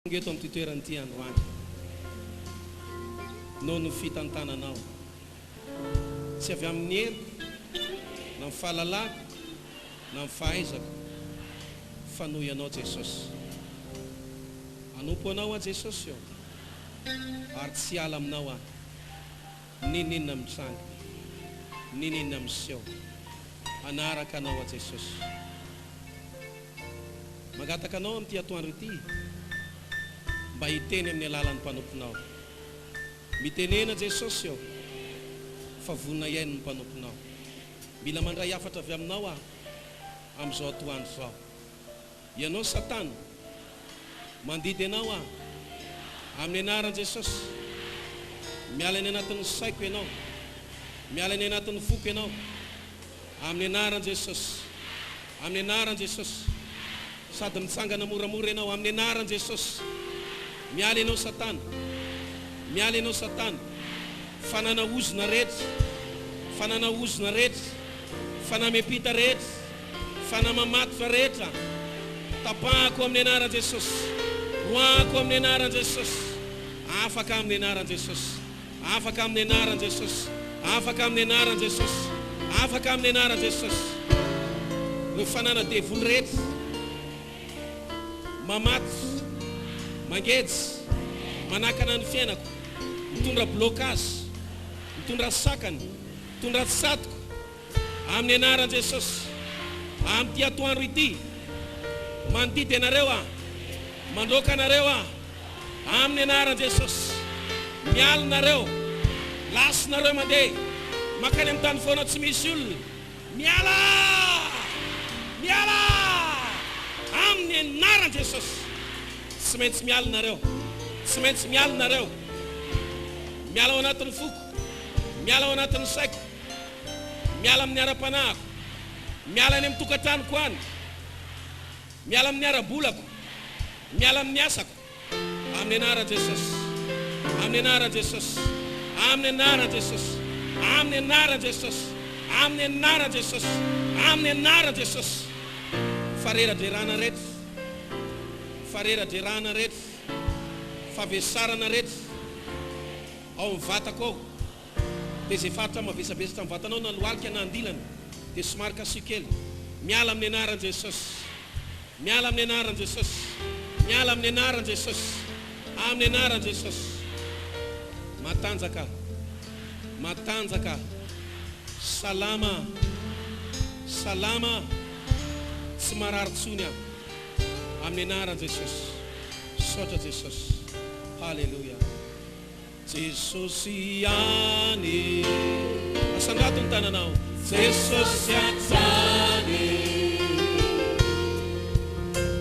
Eto amin'ny toerany androany no ny fitantananao tsy avy amin'ny hery na ny fahalalako na ny fahaizako fa noho ianao Jesosy. Anompo anao a Jesosy eo ary tsy ala aminao aho, ninina mitsanga, ninina miseho, anaraka anao a Jesosy. Magataka anao amin'ity atoandro ity mba hiteny amin'ny alalan'ny mpanomponao. Mitenena Jesosy eo fa vonina iaino ny mpanomponao. Mila mandray hafatra avy aminao aho amin'izao atoandro zao. Ianao Satana mandidy anao aho amin'ny anaran'i Jesosy. Miala any anatin'ny saiko ianao, miala any anatin'ny foko ianao amin'ny anaran'i Jesosy, amin'ny anaran'i Jesosy. Sady mitsangana moramora ianao amin'ny anaran'i Jesosy. Miala ianao Satana, miala ianao Satana. Fanana ozona rehetra, fanana ozona rehetra, fanamepita rehetra, fanamamatotra rehetra, tapahako amin'ny anaran'i Jesosy, roako amin'ny anaran'i Jesosy. Afaka amin'ny anaran'i Jesosy, afaka amin'ny anaran'i Jesosy, afaka amin'ny anaran'i Jesosy, afaka amin'ny anaran'i Jesosy. Ireo fanana devony rehetra, mamato, mangetsy, manakana ny fiainako, mitondra blocage, mitondra sakany, mitondra tsatoko amin'ny anaran'i Jesosy. Amin'ity atoandro ity mandidy anareo aho, mandroaka anareo aho amin'ny anaran'i Jesosy. Miala nareo, lasinareo mandeha makany amin'ny tany foana tsy misy olona. Miala, miala amin'ny anaran'i Jesosy. Tsy maintsy miala nareo, tsy maintsy miala nareo. Miala ao anatin'ny foko, miala ao anatin'ny saiko, miala amin'ny ara-panahiko, miala any amin'ny tokantranoko any, miala amin'ny ara-bolako, miala amin'ny asako amin'ny anaran'i Jesosy, amin'ny anaran'i Jesosy, amin'ny anaran'i Jesosy, amin'ny anaran'i Jesosy, amin'ny anaran'i Jesosy, amin'ny anaran'i Jesosy. Farera-drerana rehetra, farera-drerana rehetra, favesarana rehetra ao amin'ny vatako ao, dia izay faritra mavesabesatra amin'ny vatanao na lohalika na andilana dia somary kasio kely. Miala amin'ny anaran'i Jesosy, miala amin'ny anaran'i Jesosy, miala amin'ny anaran'i Jesosy, amin'ny anaran'i Jesosy. Matanjaka, matanjaka, salama, salama, tsy marary tsony aho amin'ny anaran'i Jesosy. Sotra Jesosy. Halleluja. Jesosy ihany, asandrato ny tananao. Jesosy hatrany,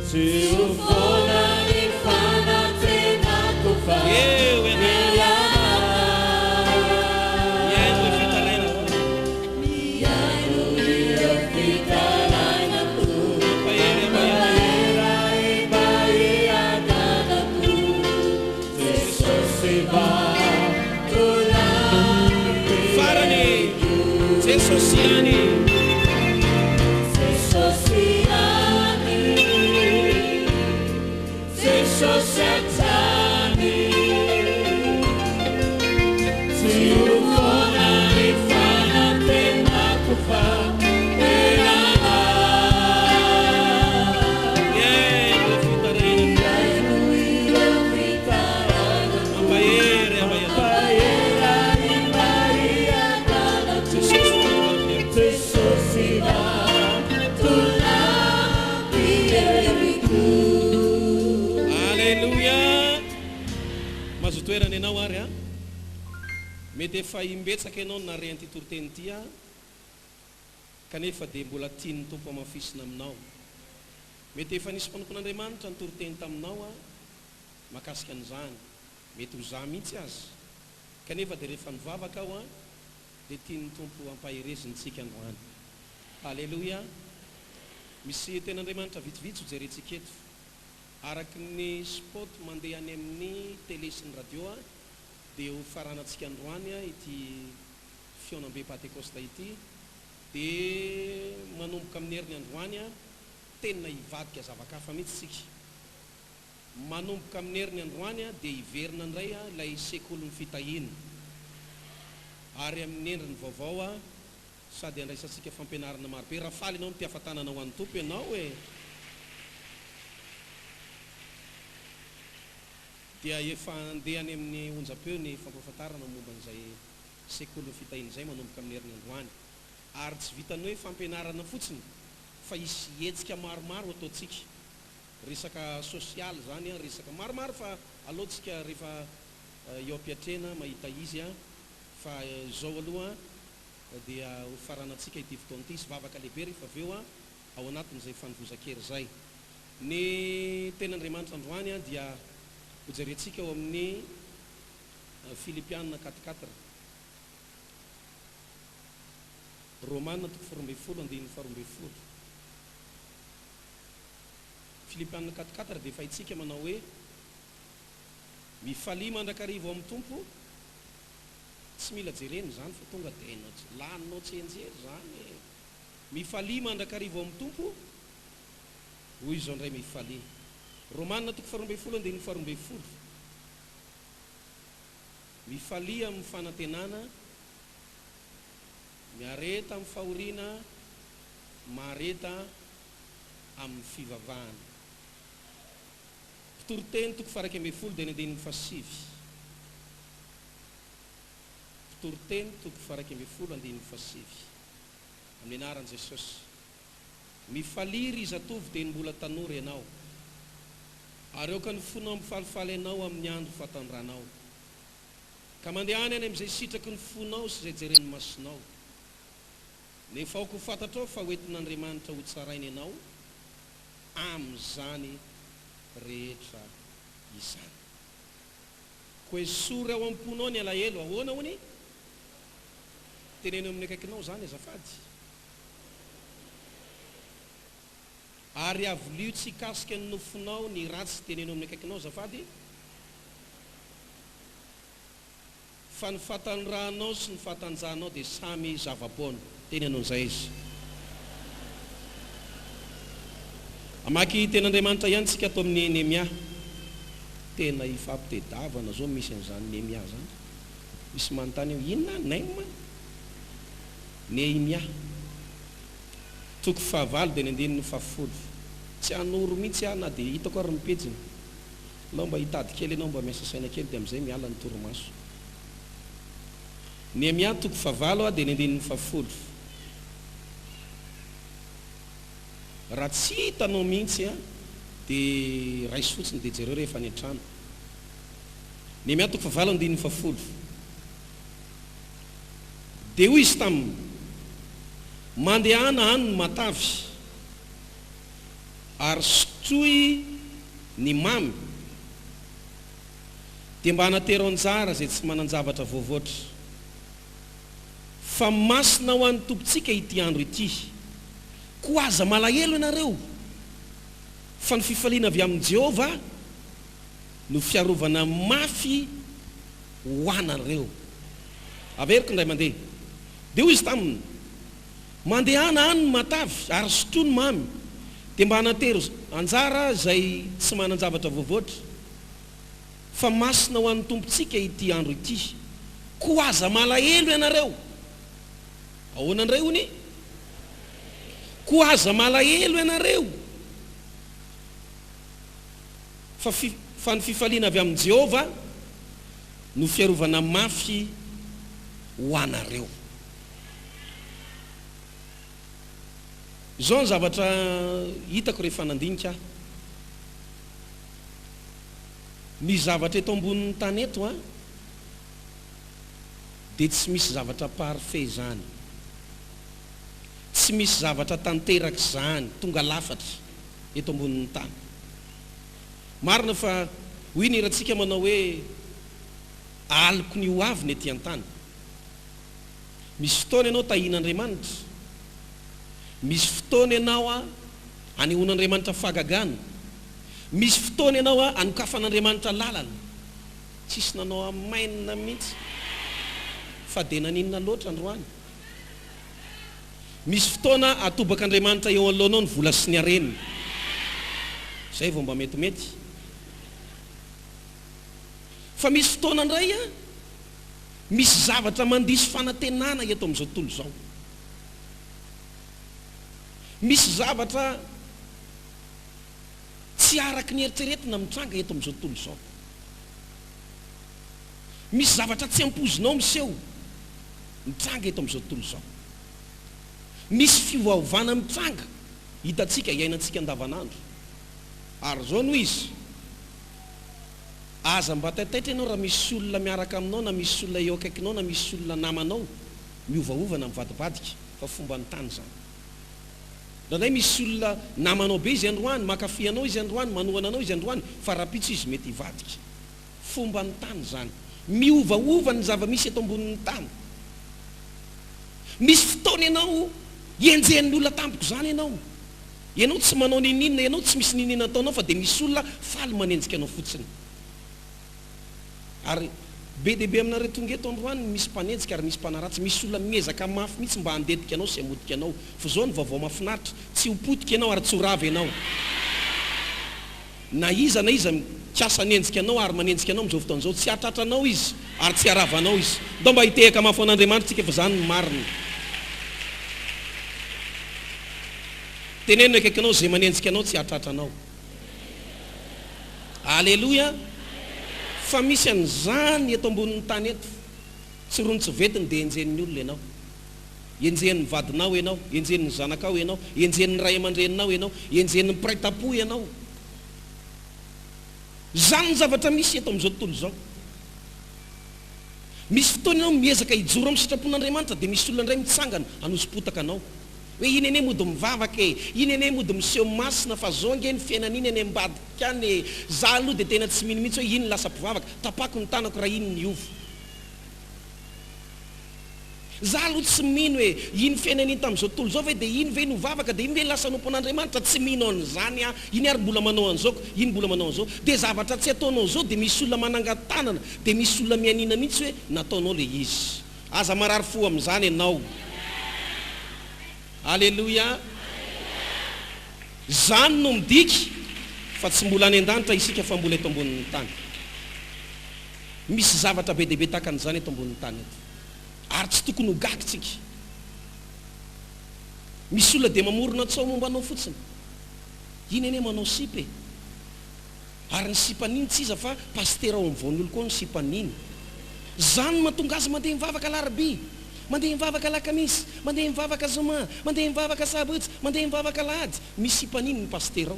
tsy ho foana ny fanantenako fa eo ianao. Miaino le fitarainako, miaino ireo fitarainako, mampahery mampahera mba hiadanako. Jesosy vatolany farany. Jesosy ihany, Jesosy ihany, Jesosy hatrany, tsy ho foana ny fanantenako fa enana. miaino le fitarainako, Miaino ireo fitarainako, mampahery amaiana. mampahera mba hiadanako. Jesosy vatolany. Jesosy vatolany heriko. Alleluia. Mazo toerana ianao ary a. Mety efa imbetsaka ianao nare an'ity toriteny ity a, kanefa dia mbola tian'ny tompo amafisina aminao. Mety efa nisy mpanompon'Andriamanitra ny toriteny taminao a mahakasika an'izany. Mety ho za mihitsy azy, kanefa dia rehefa nivavaka aho a dia tian'ny tompo ampaherezintsika androany. Alleluia. Misy ten'Andriamanitra vitsivitsy ho jerentsika eto. Araky ny spot mandeha any amin'ny télé sy ny radio a, dia ho faranantsika androany a ity fionam-be Pentecoste ity, dia manomboka amin'ny herin'ny androany a tena hivadika zavakafa mihitsy sika. manomboka amin'ny heriny androany dia hiverina indray ilay sekolon'ny fitahina ary amin'ny endriny vaovao sady andraisantsika fampianarana marobe. Raha faly ianao mitiafatanana ho an'ny tompo ianao dia efa andehany amin'ny onjam-peo ny fampahafantarana momba an'izay sekolon'ny fitahina izay manomboka amin'ny heriny androany. Ary tsy vitany hoe fampianarana fotsiny fa isy hetsika maromaro ataontsika, resaka sosialy zany resaka maromaro fa alohantsika rehefa eo am-piatrena mahita izy fa zao aloha dia ho faranantsika ity fotoana ity, sy vavaka lehibe rehefa aveo ao anatin'izay fanovozan-kery zay. Ny ten'Andriamanitra androany dia hojerentsika ao amin'ny Filipianina 4:4, Romanina 12:12. Filipianina 4:4 dia fahitsika manao hoe mifalia mandrakarivo amin'ny tompo, tsy mila jereny zany fa tonga dia laninao tsy enjery zany. Mifalia mandrakarivo amin'ny tompo, hoy izao indray mifalia. Romanina 12:12. Mifalia amin'ny fanantenana, miareta amin'ny fahoriana, mareta amin'ny fivavahana. Pitoroteny 12:7 dia ny 7. Pitoroteny 12:7 amin'ny anaran'i Jesosy. Mifalia ry zatovy dia ny mbola tanora ianao, ary eo ka ny fonao mifalifaly ianao amin'ny andro fahatandranao, ka mandehany any amin'izay sitraky ny fonao sy izay jeren'ny masonao. Nefa aoko ho fantatrao fa hoentin'Andriamanitra ho tsarainy ianao amin'izany rehetra izany. Koa esory ao am-ponao ny alahelo, ahoana hony? Teneno amin'ny akaikinao zany azafady. Ary avolio tsy hikasika ny nofonao ny ratsy teneno amin'ny akaikinao azafady. Fa ny fahatanrahanao sy ny fahatanjahanao dia samy zavaboana. Teneno an'izay izy. Amaky ten'Andriamanitra ihany tsika atao amin'ny Nehemia. Tena ifampitediavana zao misy an'izany Nehemia zany. Misy manontany eo, inona Nehemia? Nehemia 9 dia ny 10. Tsy hanoro mihitsy na dia hitako ary ny pejiny. Lao mba hitady kely ianao, mba miasa saina kely, dia amin'izay miala ny torimaso. Nehemia 9 dia ny 10. Raha tsy hitanao mihitsy dia raisy fotsiny dia jereo rehefa any an-trano. Nehemia 9 dia 10. Dia hoy izy taminy, mandehana any ny matavy ary sotroy ny mamy, dia mba hanatero anjara izay tsy manan-javatra voavoatra. Fa masina ho an'ny tompontsika ity andro ity, ko aza malahelo ianareo, fa ny fifaliana avy amin'i Jehova no fiarovana mafy ho anareo. Averiko indray mandeha. Dia hoy izy taminy, mandehana any ny matavy ary sotroy ny mamy, dia mba hanatero anjara izay tsy manan-javatra voavoatra. Fa masina ho an'ny tompontsika ity andro ity, ko aza malahelo ianareo. Ahoana indray hony? Ko aza malahelo ianareo, fa ny fifaliana avy amin'i Jehova no fiarovana mafy ho anareo. Izao ny zavatra hitako rehefa nandinika. Ny zavatra eto ambonin'ny tany eto dia tsy misy zavatra parfait zany, tsy misy zavatra tanteraka zany tonga lafatra eto ambonin'ny tany. Marina fa hoy ny rahantsika manao hoe aliko ny ho avy ny ety an-tany. Misy fotoana ianao tahian'Andriamanitra, misy fotoana ianao anehoan'Andriamanitra fahagagana, misy fotoana ianao anokafan'Andriamanitra lalana. Tsisy nanao amainina mihitsy fa dia naninona loatra androany. Misy fotoana atobak'Andriamanitra eo alohanao ny vola sy ny areniny. Zay vao mba metimety. Fa misy fotoana indray misy zavatra mandiso fanantenana eto amin'izao tontolo izao. Misy zavatra tsy araky ny eritreretina mitranga eto amin'izao tontolo izao. Misy zavatra tsy ampozinao miseho mitranga eto amin'izao tontolo izao. Misy fiovaovana mitranga hitantsika iainantsika andavanandro. Ary zao no izy, aza mba taitaitra ianao raha misy olona miaraka aminao, na misy olona eo akaikinao, na misy olona namanao miovaovana mivadibadika, fa fomba ny tany zany. Ndraindray misy olona namanao be izy androany, makafy anao izy androany, manohana anao izy androany, fa rapitso izy mety hivadika. Fomba ny tany zany, miovaova ny zava-misy eto ambonin'ny tany. Misy fotoana ianao ienjehan'ny olona tampoko zany ianao tsy manao ninina, ianao tsy misy ninina ataonao, fa dia misy olona faly manenjika anao fotsiny. Ary be dia be aminareo tonga eto androany misy mpanenjika ary misy mpanaratsy, misy olona miezaka mafy mihitsy mba handedika anao sy hamodika anao, fa zao ny vaovao mahafinaritra, tsy hopotika ianao ary tsy ho ravy ianao. Na iza kiasa nenjika anao ary manenjika anao amin'izao fotoana izao, tsy hahatratranao izy ary tsy haravanao izy. Ndao mba hitehaka mafy an'Andriamanitra tsika, fa zany ny marina. Tenenina akaikinao zay manenjika anao tsy hahatratranao. Aleloia. Fa misy an'izany eto ambonin'ny tany eto, tsy rony tsy vetiny dia enjehan'ny olona ianao, enjehan'ny vadinao ianao, enjehan'ny zanakao ianao, enjehan'ny ray aman-dreninao ianao, enjehan'ny mpiray tampo ianao. Zany ny zavatra misy eto amin'izao tontolo izao. Misy fotoana ianao miezaka hijoro amin'ny sitrapon'Andriamanitra, dia misy olona indray mitsangana hanosipotaka anao hoe iny ene mody mivavaka iny ene mody miseho masina, fa zao nge ny fiainana iny ene mbadika any za aloha dia tena tsy mino mihitsy hoe iny lasa mpivavaka, tapako ny tanako raha iny ny ovo. Za aloha tsy mino hoe iny fiainana iny tamin'izao tontolo izao ve dia iny ve novavaka, dia iny ve lasa nompon'Andriamanitra, tsy mino an'izany iny ary mbola manao an'izao, iny mbola manao an'izao. Dia zavatra tsy ataonao zao dia misy olona manangan-tanana, dia misy olona mianina mihitsy hoe nataonao le izy. Aza marary fo amin'izany ianao. Aleluia. Zany no midiky fa tsy mbola any an-danitra isika, fa mbola eto ambonin'ny tany. Misy zavatra be dehibe tahaka an'izany eto ambonin'ny tany eto, ary tsy tokony ho gakitsika. Misy olona dia mamorona tsao momba anao fotsiny, iny ene manao sipa ary ny sipan'iny tsy iza fa pastera ao am'voan'olo koa ny sipan'iny. Zany mahatonga azy mandeha mivavaka alarobia, mandeha mivavaka alakamisy, mandeha mivavaka zoma, mandeha mivavaka sabotsy, mandeha mivavaka lahady, misy sipan'iny ny pastera ao.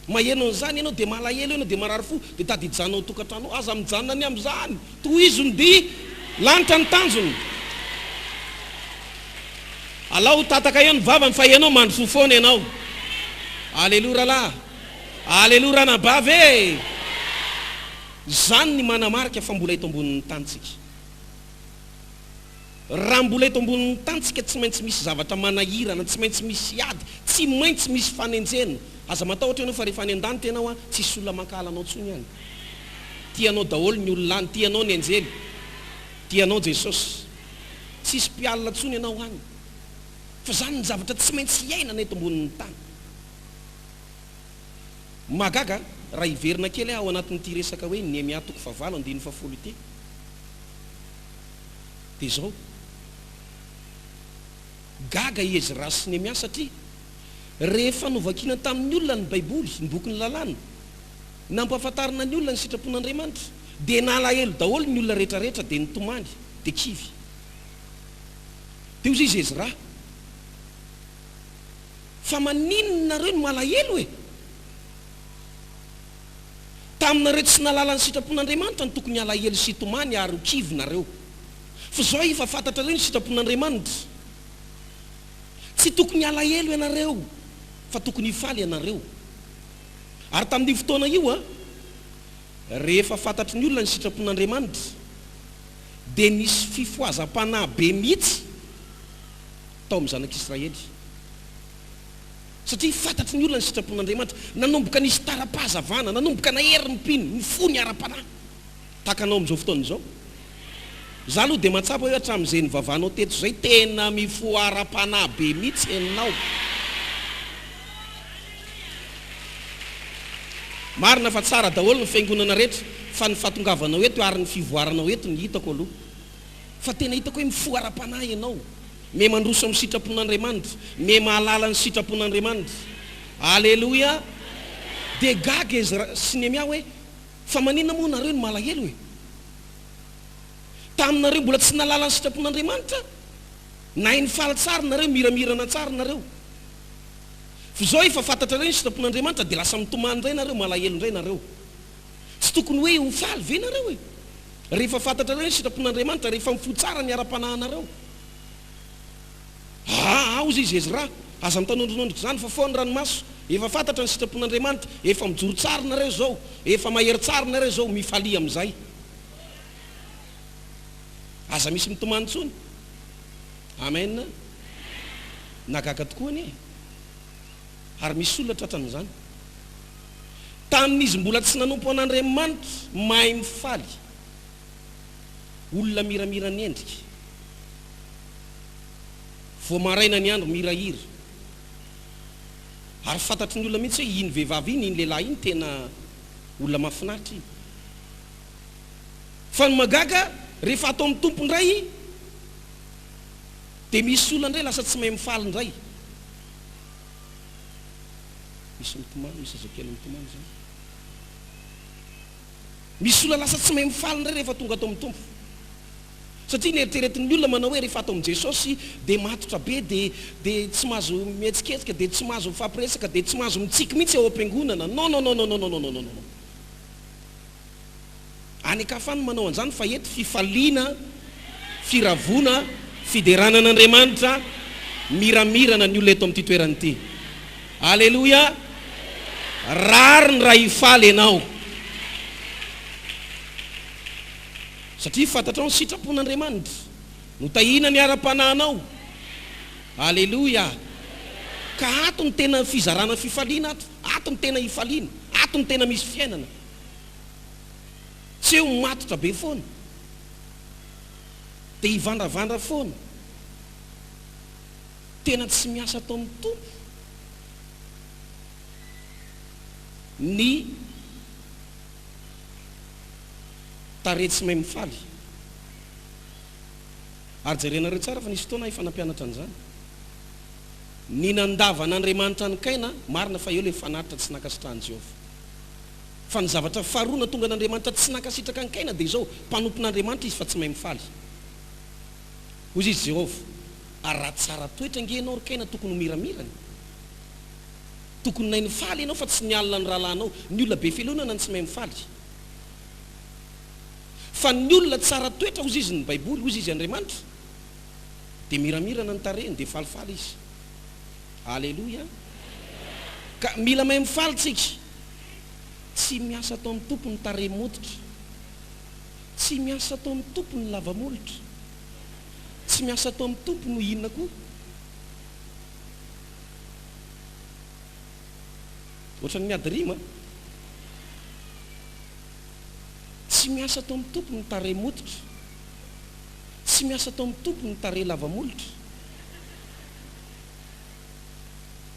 Maheno an'izany ianao dia malahelo ianao dia marary fo, dia tady hijanao tokantrano, aza mijanona any amin'izany, tohizo ny dia lanitra ny tanjony. Alao tataka eo ny vavany, fa ianao mandro fofoana ianao. Aleluia rahalahy, aleluia ranabavy. Zany ny manamarika fa mbola eto ambonin'ny tantsika. Raha mbola eto ambonin'ny tantsika tsy maintsy misy zavatra manahirana, tsy maintsy misy ady, tsy maintsy misy fanenjena. Aza matahotra ianao fa rehefa any an-danitra ianao tsisy olona mankala anao tsony ihany. Tianao daholo ny olona any, tianao ny anjely, tianao Jesosy, tsisy mpialina tsony ianao any. Fa zany ny zavatra tsy maintsy iainana eto ambonin'ny tany. Magaga raha hiverina kely ao anatin'ity resaka hoe Nehemia 9:7 ity. Dia zao gaga Ezra sy Nehemia, satria rehefa novakina tamin'ny olona ny baiboly, ny boky ny lalàna, nampahafantarina ny olona ny sitrapon'Andriamanitra, dia nalahelo daholo ny olona rehetrarehetra, dia nitomany, dia kivy. Dia ozy izy Ezra, fa maninona nareo no malahelo e? Taminareo tsy nalala ny sitrapon'Andriamanitra ny tokony alahelo sy hitomany ary ho kivy nareo. Fa zao efa fantatra reo ny sitrapon'Andriamanitra, tsy tokony alahelo ianareo, fa tokony hifaly ianareo. Ary tamin'io fotoana io rehefa fantatry ny olona ny sitrapon'Andriamanitra, dia nisy fifoazam-panahy be mihitsy tao amin'ny zanak'Israely, satria fantatry ny olona ny sitrapon'Andriamanitra, nanomboka nisy tara-pahazavana, nanomboka nahery ny mpino, ny fo ny ara-panahy tahaka anao amin'izao fotoana izao. Za aloha dia matsapa hoe hatramin'izay nivavanao teto zay tena mifo ara-panahy be mihitsy ianao. Marina fa tsara daholo ny fiangonana rehetra fa ny fahatongavanao eto ary ny fivoaranao eto ny hitako aloha. Fa tena hitako hoe mifoara-panahy ianao. Me mandroso amin'ny sitrapon'Andriamanitra, me mahalala ny sitrapon'Andriamanitra. Aleluia. De gaga Ezra sy Nehemia hoe fa maninona moa nareo ny malahelo hoe? Taminareo mbola tsy nalala ny sitrapon'Andriamanitra. Nahay ny faly tsara nareo, miramirana tsara nareo. Fa zao efa fantatra reo ny sitrapon'Andriamanitra de lasa mitomany indray nareo, malahelo indray nareo. Tsy tokony hoe ho faly ve nareo hoe? Rehefa fantatra reo ny sitrapon'Andriamanitra, rehefa mifoy tsara ny ara-panahinareo. Ozy izy Ezra, aza mitanondronondrika zany fa foany ranomaso. Efa fantatra ny sitrapon'Andriamanitra, efa mijoro tsara nareo zao, efa mahery tsara nareo zao, mifalia amin'izay. Aza misy mitomany tsony. Amen. Nagaga tokoa anie. Ary misy olona tratran'izany. Tamin'izy mbola tsy nanompo an'Andriamanitra mahay mifaly. Olona miramira ny endrika. Vao maraina ny andro mirahira. Ary fantatry ny olona mihitsy hoe iny vehivavy iny lehilahy iny tena olona mahafinaritra iny. Fa ny magaga rehefa atao amin'ny tompo indray de misy olona indray lasa tsy mahay mifaly indray. Misy mitomany, misy Ezekely mitomany zany. Misy olona lasa tsy mahay mifaly indray rehefa tonga atao amin'ny tompo. Satria nieritreretin'ny olona manao hoe rehefa atao amin'ny Jesosy de matotra be de tsy mahazo mihetsiketsika, de tsy mahazo mifampiresaka, de tsy mahazo mitsiky mihitsy ao am-piangonana. Non. Any akafany manao an'izany fa eto fifaliana, firavona, fideranan'Andriamanitra, miramirana ny olona eto amin'ity toerana ity. Aleluia. Rary ny raha hifaly ianao. Satria fantatrao ny sitrapon'Andriamanitra no tahina ny ara-panahinao. Aleluia. Ka ato ny tena fizarana fifaliana ato ny tena hifaliana, ato ny tena misy fiainana. Tsy eo matotra be foana, de hivandravandra foana. Tena tsy miasa atao amin'ny tompo. Ny tarehy tsy mahay mifaly. Ary jerenareo tsara fa nisy fotoana efa nampianatra an'izany. Ny nandava n'Andriamanitra ny kaina, marina fa eo le fanaritra tsy nakasitrahan'i Jehova. Fa ny zavatra faharoa tonga n'Andriamanitra tsy nakasitraka ny kaina de izao, mpanompon'Andriamanitra izy fa tsy mahay mifaly. Hoy izy Jehova, ary raha tsara toetra nge ianao ry kaina tokony ho miramirany. Tokony nahay nifaly ianao fa tsy nialina ny rahalahinao. Ny olona be felonana ny tsy mahay mifaly. Fa ny olona tsara toetra hozy izy ny Baiboly, hozy izy Andriamanitra, de miramirana ny tarehiny, de falifaly izy. Aleluia. Ka mila mahay mifaly tsika. Tsy miasa atao amin'ny tompo ny tarehy mototra. Tsy miasa atao amin'ny tompo ny lavamolotra. Tsy miasa atao amin'ny tompo no inona koa. Ohatran'ny miady rima. Tsy miasa atao amin'ny tompo ny tarehy mototra. Tsy miasa atao amin'ny tompo ny tarehy lavamolotra.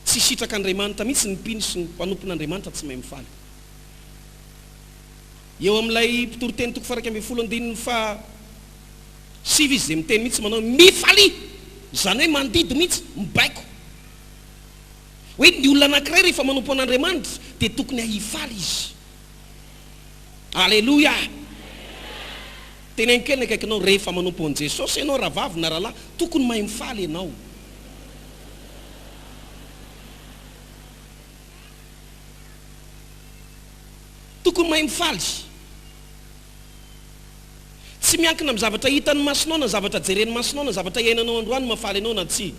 Tsy sitrak'Andriamanitra mihitsy ny mpino sy ny mpanompon'Andriamanitra tsy mahay mifaly. Eo amin'ilay mpitoroteny toko faraka ambin'ny folo andininy fa sivy izy zay miteny mihitsy manao mifaly. Zany hoe mandidy mihitsy, mibaiko. Hoe ny olona anankiray rehefa manompo an'Andriamanitra de tokony hifaly izy. Aleluia. Tena kely ny akaikinao rehefa manompo an' Jesosy ianao raha vavy na rahalahy, tokony mahay mifaly ianao. Tokony mahay mifaly. Tsy miankina amin'ny zavatra hitan'ny masonao na zavatra jeren'ny masonao na zavatra iainanao androany mafaly anao na tsy.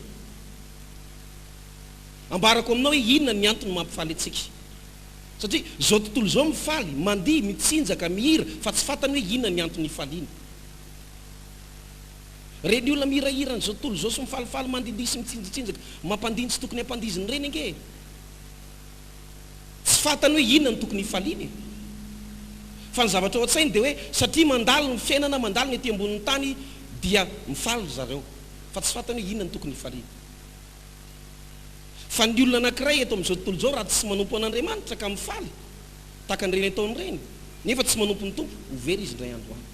Ambarako aminao hoe inona ny antony mampifaly antsika. Satria zao tontolo zao mifaly, mandihy, mitsinjaka, mihira, fa tsy fantany hoe inona ny antony hifaliana. Reny olona mihirahira zao tontolo zao sy mifalifaly, mandidihy sy mitsinjatsinjaka, mampandiny tsy tokony hampandiziny reny ange. Tsy fantany hoe inona ny tokony hifaliana. Fa ny zavatra ao an-tsainy dia hoe satria mandalo ny fiainana, mandalo ny ety ambonin'ny tany dia mifaly zareo. Fa tsy fantany hoe inona ny tokony hifaliana. Fa ny olona anankiray eto amin'izao tontolo izao raha tsy manompo an'Andriamanitra ka mifaly, takan'ireny ataon'ireny nefa tsy manompo ny tompo ho very izy ndray andro any.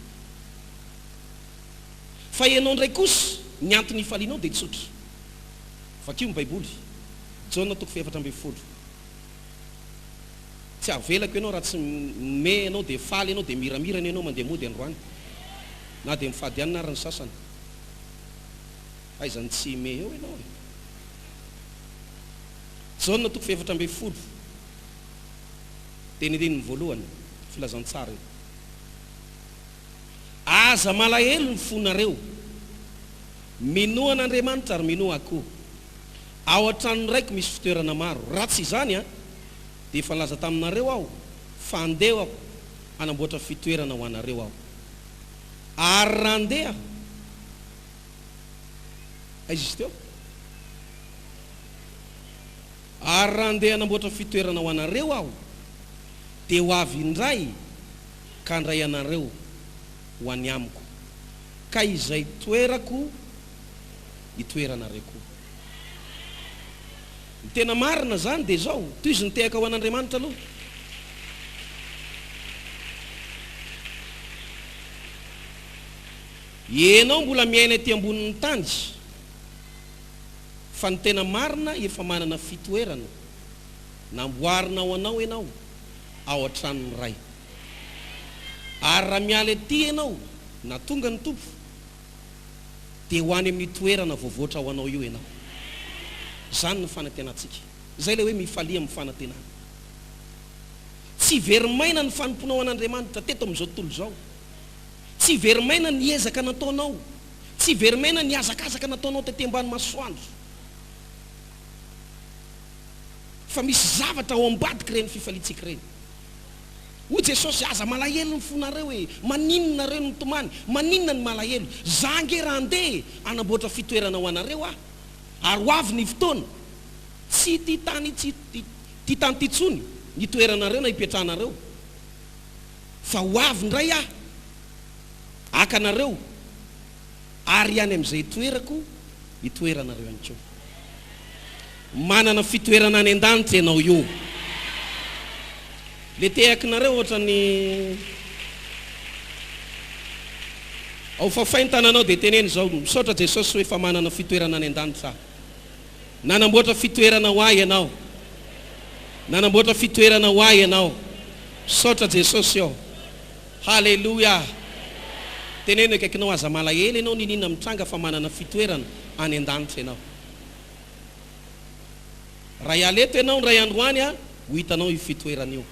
Fa ianao ndray kosa ny antony ifalianao dia tsotra. Vakio ny baiboly Jaona 4:4. Tsy avelako ianao raha tsy me ianao dia faly ianao dia miramirana ianao mandeha mody androany na dia mifady ihany narany sasany. Aizany tsy me eo ianao e. Jaona 4:4 teneniny voalohany filazantsara io. Aza malahelo ny fonareo minoa an'Andriamanitra ary minoa akoho. Ao an-trano raiky misy fitoerana maro. Raha tsy izany dia efa laza taminareo aho fa andeha aho anamboatra fitoerana ho anareo aho. Ary raha andeha aiza izy teo? Ary raha andeha anamboatra fitoerana ho anareo aho dia ho avy indray ka andray anareo ho any amiko, ka izay toerako itoeranareo koa. Ny tena marina zany dia zao, toy izy ny tehaka ho an'Andriamanitra aloha. Ianao mbola miaina aty ambonin'ny tany, fa ny tena marina efa manana fitoerana namboarina ho anao ianao ao an-tranony ray. Ary raha miala aty ianao na tonga ny tompo dia ho any amin'ny toerana voavoatra ho anao io ianao. Zany ny fanantenantsika. Zay le hoe mifalia amin'ny fanantenana. Tsy verimaina ny fanomponao an'Andriamanitra teto amin'izao tontolo izao. Tsy verimaina ny ezaka nataonao. Tsy verimaina ny azakazaka nataonao tety ambany masoandro. Fa misy zavatra ao ambadika ireny fifaliantsika ireny. Hoy Jesosy, aza malahelo ny fonareo e, maninona nareo ny tomany, maninona ny malahelo. Zange raha andeha anamboatra fitoerana ho anareo ah. Ary ho avy ny fotoana tsy ty tany ty tsony ny toeranareo na hipetrahanareo, fa ho avy ndray ah akanareo ary ihany amin'izay toerako hitoeranareo ihany koa. Manana fitoerana any an-danitra ianao io. Le tehakinareo ohatra ny ao fafaintananao dia teneny zao, misaotra Jesosy hoe fa manana fitoerana any an-danitra. Nanamboatra fitoerana ho ahy ianao. Nanamboatra fitoerana ho ahy ianao. Misaotra Jesosy ao. Haleluya. Teneny akaikinao, aza malahelo ianao ninina mitranga fa manana fitoerana any an-danitra ianao. Raha ialeto ianao ray andro any ho hitanao io fitoerana io.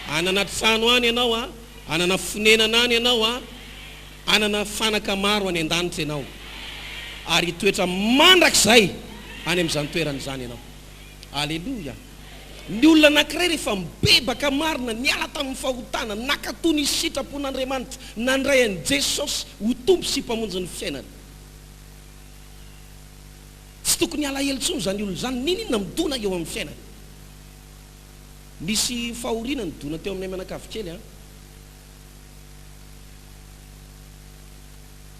Anana trano any ianao anana fonenana any ianao anana fanaka maro any an-danitra ianao. Ary toetra mandrakizay any amin'izany toerana izany ianao. Aleluya. Ny olona anankiray rehefa mibebaka marina niala tamin'ny fahotana, nakatony ny sitrapon'Andriamanitra, nandray an'i Jesosy ho tompo sy mpamonjy ny fiainana. Tsy tokony alahelo intsony zany olona zany, ninona midona eo amin'ny fiainana. Nisy fahoriana nidona teo amin'ny manakavy-kely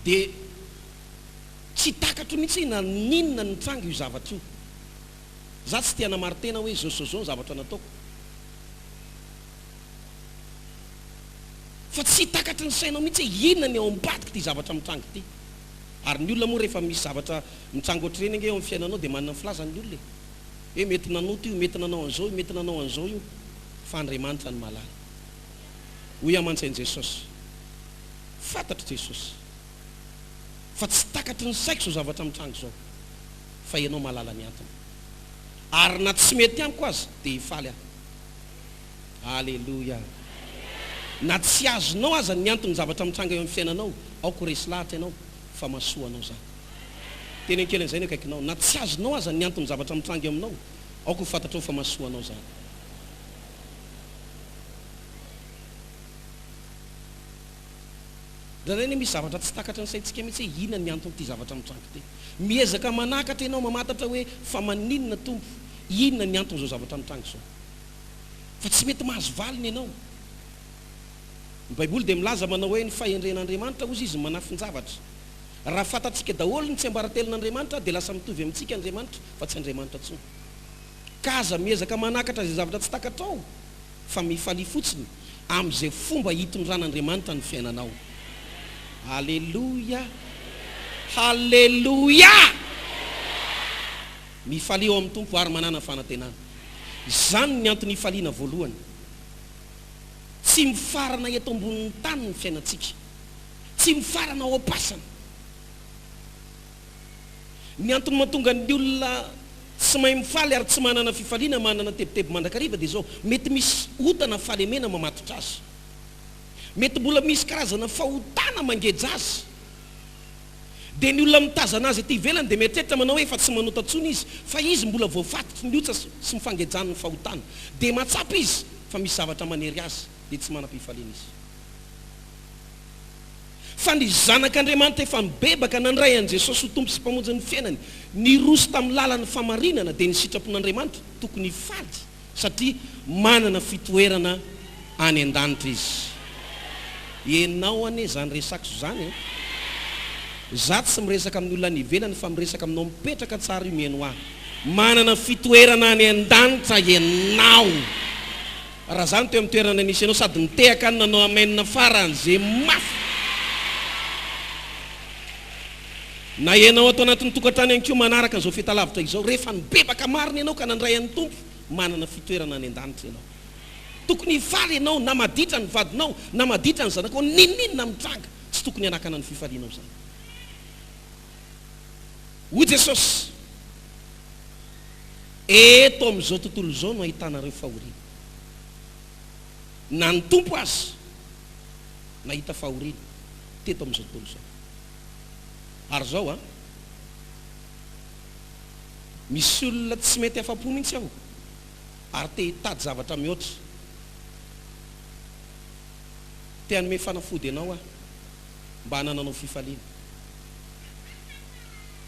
dia tsy takatro mihitsy na ninona ny tranga io zavatra io. Za tsy tia namary tena hoe zao ny zavatra nataoko, fa tsy takatry ny sainao mihitsy hoe inona ny ao ambadika ty zavatra mitranga ty. Ary ny olona moa rehefa misy zavatra mitranga ohatr'ireny eo amin'ny fiainanao dia manana filazany ny olona hoe mety nanoto io, mety nanao an'izao, mety nanao an'izao io, fa Andriamanitra ny malala. Hoy aman-tsain'i Jesosy, fantatry Jesosy fa tsy takatry ny saiko zao zavatra mitranga zao, fa ianao malala ny antony. Ary na tsy mety amiko azy dia hifaly aho. Aleluya. Na tsy azonao aza ny antony zavatra mitranga eo amin'ny fiainanao, aoko resy lahatra ianao fa masoa anao zany. Teny kely an'izay ny akaikinao, na tsy azonao aza ny antony zavatra mitranga eo aminao, aoko ho fantatrao fa masoa anao zany. Raha reny misy zavatra tsy takatra ny saintsika mihitsy hoe inona ny antony ty zavatra mitranga ty. Miezaka manakatra ianao mamantatra hoe fa maninona tompo, inona ny antony zao zavatra mitranga zao. Fa tsy mety mahazo valiny ianao. Ny Baiboly dia milaza manao hoe ny fahendren'Andriamanitra ozy izy manafin-javatra. Raha fantatsika daholo ny tsy ambaratelon'Andriamanitra dia lasa mitovy amintsika Andriamanitra fa tsy Andriamanitra intsony. Ka aza miezaka manakatra izay zavatra tsy takatrao fa mifalia fotsiny amin'izay fomba hitondran'Andriamanitra ny fiainanao. Halleluja, halleluja. Mifalia ao amin'ny Tompo ary manana fanantenana. Zany ny antony hifaliana voalohany. Tsy mifarana eto ambonin'ny tany ny fiainantsika, tsy mifarana ao am-pasana. Ny antony mahatonga ny olona tsy mahay mifaly ary tsy manana fifaliana, manana tebotebo mandrakariva dia zao: mety misy otana fahalemena mamatotra azy, mety mbola misy karazana fahotana mangeja azy, dia ny olona mitazana azy aty ivelany dia mieritreritra manao hoe efa tsy manota tsony izy, fa izy mbola voafatotry ny otsa sy mifangejan'ny fahotana, dia matsapa izy fa misy zavatra manery azy dia tsy manam-pifaliana izy. Fa ny zanak'Andriamanitra efa mibebaka nandray an' Jesosy ho tompo sy mpamonjy ny fiainany, ny roso tamin'ny lalan'ny famarinana dia ny sitrapon'Andriamanitra tokony hifaly, satria manana fitoerana any an-danitra izy. Ianao anie zany resako zany, za tsy miresaka amin'ny olona ny ivelany fa miresaka aminao mipetraka tsara io mihaino ahy. Manana fitoerana any an-danitra ianao. Raha zany teo amin'ny toerana nisy ianao sady mitehaka any nanao amenina faran'izay mafy. Na ianao atao anatin'ny tokantrano ihany koa manaraka an'izao fitalavitra izao, rehefa nibebaka marina ianao ka nandray an'ny Tompo, manana fitoerana any an-danitra ianao. Tokony hifaly ianao, na maditra ny vadinao, na maditra ny zanakao, ninninona mitranga, tsy tokony hanakana ny fifalianao zany. Hoy Jesosy, eto amin'izao tontolo izao no ahitanareo fahoriana. Na ny Tompo azy nahita fahoriana teto amin'izao tontolo izao. Ary zao misy olona tsy mety afa-po mihitsy aho, ary te hitady zavatra mihoatra, te hanome fanafody ianao mba hanananao fifaliana.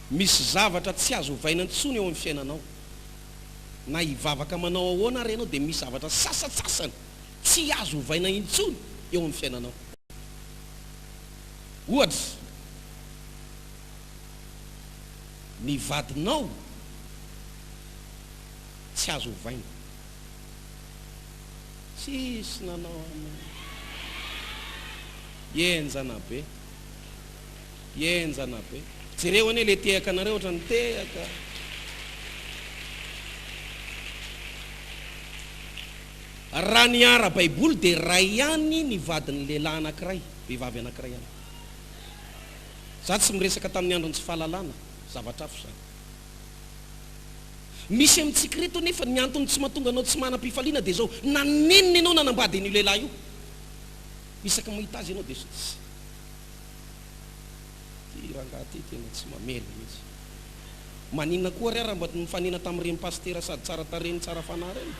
Misy zavatra tsy azo ovaina intsony eo amin'ny fiainanao, na hivavaka manao ahoana ary ianao dia misy zavatra sasatsasany tsy azo ovaina intsony eo amin'ny fiainanao. Ohatra, ny vadinao tsy azo ovaina. Tsisy nanao enjana be, enjana be. Jereo anie le tehaka anareo ohatra ny tehaka. Raha ny ara baiboly dia ray ihany ny vadin'ny lehilahy anankiray, vehivavy anankiray ihany. Za tsy miresaka tamin'ny androny tsy fahalalana, zavatra hafa zany. Misy amintsika reto nefa ny antony tsy mahatonga anao tsy manam-pifaliana dia zao: nanenina ianao nanambady an'io lehilahy io, isaka mahita azy ianao dia ty rangahy ty tena tsy mamely mihitsy. Maninona koa raha mba mifanina tamin'ireny pastera sady tsara tareny tsara fanahy reny.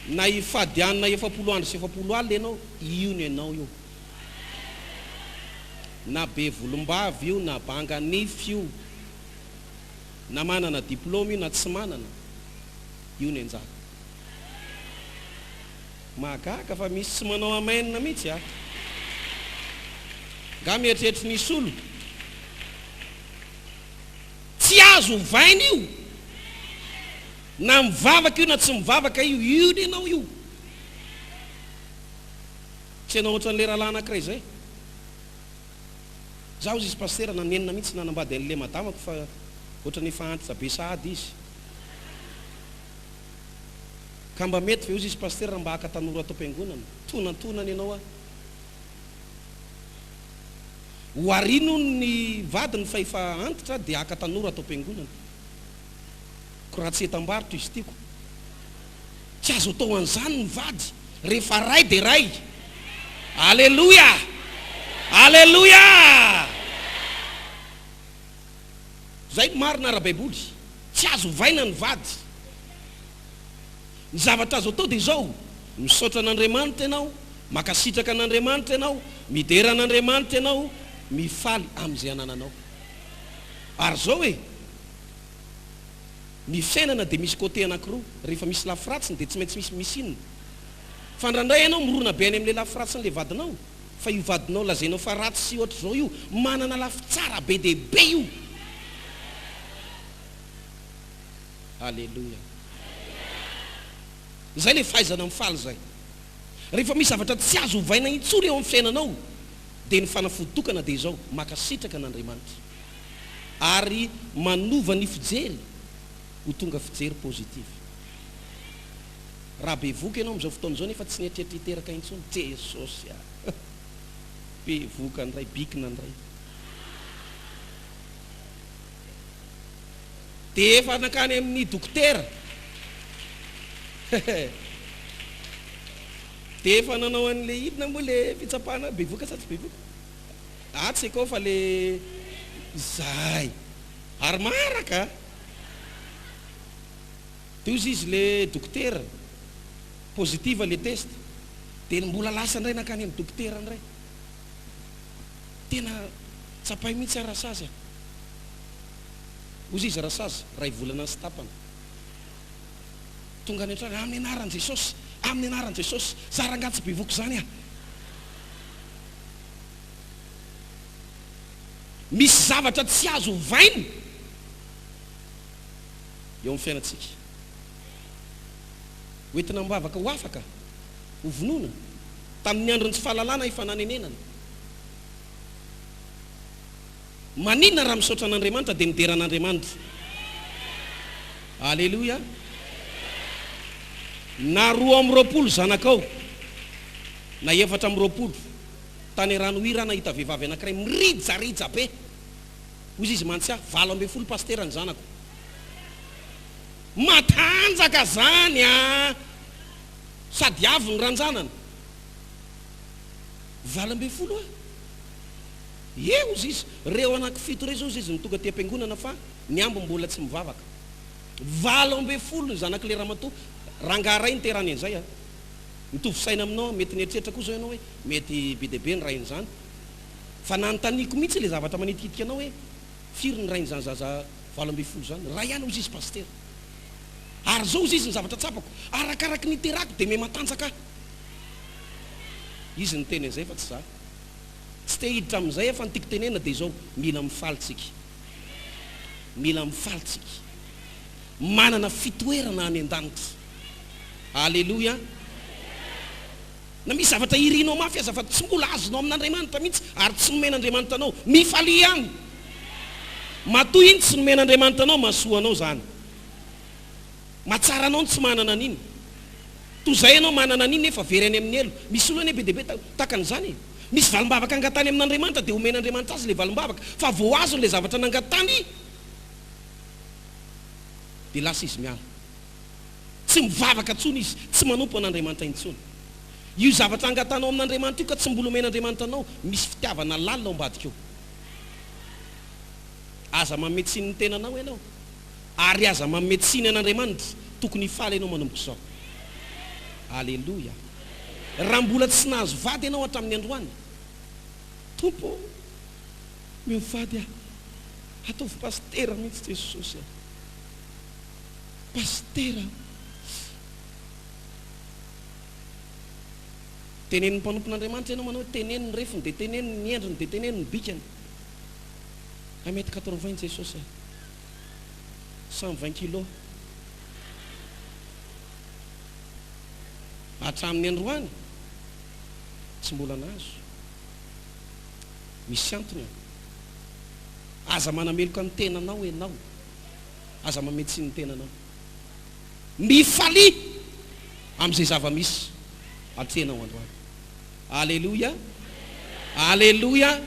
Na hifady anina 70 andro sy 70 alina ianao, io no ianao io. Na be volombavy io, na banga nify io, na manana diplôma io na tsy manana, io no anjara. Mahagaga fa misy tsy manao amainina mihitsy nga mieritreritra nisy olo tsy azo ovaina io, na mivavaka io na tsy mivavaka io, io ny ianao io. Tsy ianao ohatran'le rahalahy anankiray zay. Zaho izy pastera nanenina mihitsy nanambady an'le madamako fa ohatran'ny efa antitra be sahady izy. Ka mba mety fa izy pastera mba haka tanora atao am-piangonana, tonantonany ianao ho arino ny vadiny fa efa antitra dia haka tanora atao am-piangonana. Raha tsy etam-barotra izy tiako, tsy azo atao an'izany ny vady, rehefa ray dia ray. Alleluia, alleluia. Zay marina ara-baiboly, tsy azo ovaina ny vady. Ny zavatra azo atao dia zao: misaotra an'Andriamanitra ianao, makasitraka an'Andriamanitra ianao, midera an'Andriamanitra ianao, mifaly amin'izay anananao. Ary zao ny fiainana dia misy côté anankiroa. Rehefa misy lafiratsiny dia tsy maintsy misy inona. Fandrandray ianao mirona be any amin'le lafiratsiny le vadinao, fa io vadinao lazainao fa ratsy sy ohatra zao io manana lafi tsara be dia be io. Aleluia. Zay le fahaizana mifaly zay. Rehefa misy zavatra tsy azo ovaina intsony eo amin'ny fiainanao, dia ny fanafody tokana dia izao, makasitraka n'Andriamanitra ary manova ny fijery ho tonga fijery pozitiva. Raha be voka ianao amin'izao fotoana izao nefa tsy nietreritra hiteraka intsony, Jesosy be voka andray, bikina andray. Dia efa nakany amin'ny dokotera dia efa nanao an'le idina moa le fitsapahana be voka sa tsy be voka, tsy akao fa le zay ary maraka. Dia ozy izy le dokotera pozitiva le test, dia mbola lasa indray nakany amin'ny dokotera indray, tena tsapahy mihitsy arasazy. Ozy izy rasazy ray volana sy tapana, tonga any an-trano, amin'ny anaran'i Jesosy, amin'ny anaran'i Jesosy, za rangatsy be voky zany misy zavatra tsy azo ovainy eo amin'ny fiainantsika. Hoentina mbavaka ho afaka ho vonoina tamin'ny androny tsy fahalalana ifananenenana. Maninona raha misaotra an'Andriamanitra dia mideran'Andriamanitra. Aleluia. Na 2 zanakao na 4 tany rano hira nahita vehivavy anankiray mirijarija be. Ozy izy mantsy 12 pastera ny zanako. Matanjaka zany sady avy ny ranjanana 12 ozy izy reo anaky 7 reo zao izy nitonga ty am-piangonana fa ny ambo mbola tsy mivavaka. 12 ny zanak'le ramatoa rangaray ny terany an'izay mitovy saina aminao, mety nietreritra koa zao ianao hoe mety be deaibe ny rainy zany, fa nanontaniako mihitsy le zavatra manitikitika anao hoe firy ny rainy zany zaza 12 zany, raha ihany ozy izy pastera. Ary zao ozy izy ny zavatra tsapako, arakaraky ny terako dia me matanjaka. Izy ny teny an'izay fa tsy za, tsy te hiditra amin'izay fa nytiako tenena dia izao, mila mifalitsika, mila mifalitsika, manana fitoerana any an-danitra. Aleluia. Na misy zavatra irinao mafy aza fa tsy mbola azonao amin'Andriamanitra mihitsy ary tsy nomen'Andriamanitra anao, mifaly ihany. Matoy iny tsy nomen'Andriamanitra anao, mahasoa anao zany. Mahatsara anao ny tsy manana an'iny. Toy izay anao manana an'iny nefa very any amin'ny elo. Misy olona be deaibe takan'izany. Misy valim-bavaka angatany amin'Andriamanitra dia omen'Andriamanitra azy le valim-bavaka, fa vao azo le zavatra nangatany dia lasa izy miala. Tsy mivavaka intsony izy, tsy manompo an'Andriamanitra intsony. Io zavatra angatanao amin'Andriamanitra io ka tsy mbola omen'Andriamanitra anao, misy fitiavana lalina ao ambadika eo. Aza mametsiny ny tenanao ianao, ary aza mametsiny an'Andriamanitra, tokony hifaly ianao manomboka izao. Aleluia. Raha mbola tsy nahazo vady ianao hatramin'ny androany, Tompo mivady ataovy pastera mihitsy Jesosy. Pastera. Tenenin'ny mpanompon'Andriamanitra ianao manao teneniny refiny dia teneniny ny endriny dia teneniny ny bikany. 1m80 Jesosy, 120 kg. Hatramin'ny androany tsy mbola nahazo. Misy antony aza manameloka ny tenanao ianao, aza mametsiny ny tenanao, mifaly amin'izay zava-misy atrenao androany. Aleluia. Aleluia.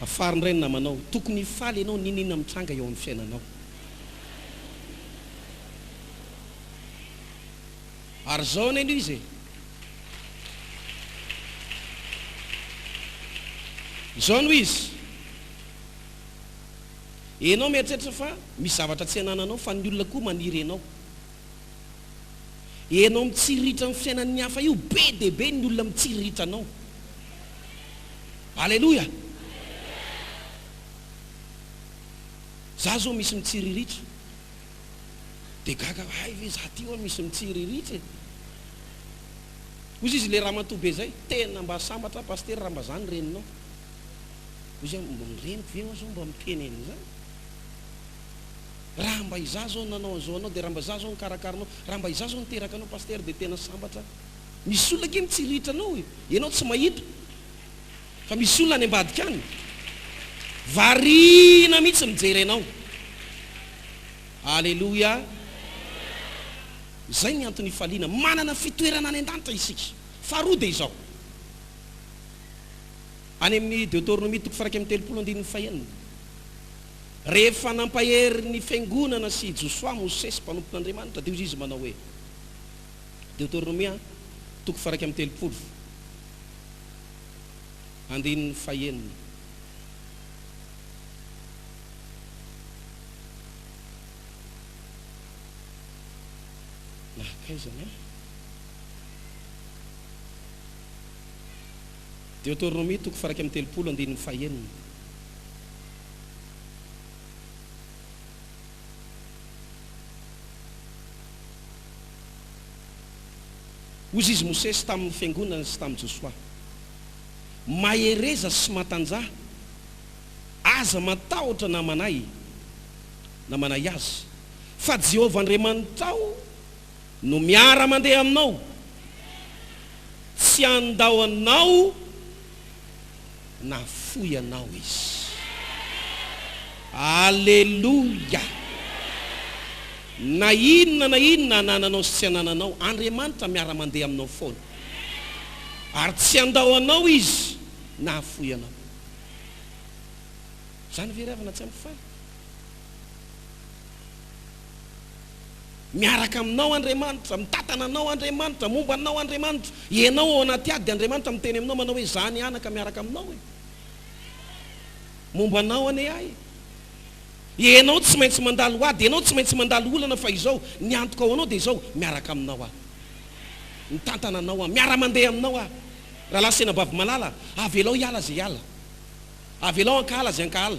Afary indray ny namanao, tokony hifaly ianao ninina mitranga eo amin'ny fiainanao. Ary zao neny izy zao no izy enao mieritreritra fa misy zavatra tsy anananao fa ny olona koa maniry enao. Enao mitsiriritra amin'ny fiainan'ny hafa io be dia be ny olona mitsiriritra anao. Aleluia. Za zao misy mitsiriritra dia gaga ve za ty misy mitsiriritra. Ozy izy le raha matobe zay tena mba sambatra pastera raha mba zany reninao. Ozy mba mireniko ve zao mba miteny zany. raha mba iza zao nanao zao anao, dia raha mba iza zao nikarakaranao, raha mba iza zao niteraka anao paster, dia tena sambatra. Misy olona ke mitsiritra anao, ianao tsy mahita, fa misy olona any ambadika any variana mihitsy mijery anao. Aleluia. Zay ny antony faliana, manana fitoerana any an-danitra isika. Faharoa dia izao, any amin'ny Deutéronomie 4:3-5, rehefa nampahery ny fiangonana sy Josua Mosesy mpanompon'Andriamanitra, dia izy manao hoe, Deutéronomie 4:3, 5. Kaizana Deutéronomie 4:3, 5. Hozy izy Mosesy tamin'ny fiangonana sy tamin'ny Josua, mahereza sy matanjah, aza matahotra na manay azy, fa Jehovah Andriamanitra no miara mandeha aminao, tsy andao anao na foy anao izy. Aleluia. Na inona anananao sy tsy anananao, Andriamanitra miara mandeha aminao foana, ary tsy andao anao izy na foy anao. Zany veravana tsy ampifany. Miaraka aminao Andriamanitra, mitatana anao Andriamanitra, momba anao Andriamanitra, ianao ao anaty ady, Andriamanitra miteny aminao manao hoe zany anaka miaraka aminao e, momba anao ane ahy. Ianao tsy maintsy mandalo ady, ianao tsy maintsy mandalo olana, fa izao ny antoka ao anao dia izao miaraka aminao aho, mitantana anao aho, miara mandeha aminao aho. Raha lasena bavy malala, avelao hiala zay hiala, avelao ankala zay ankala,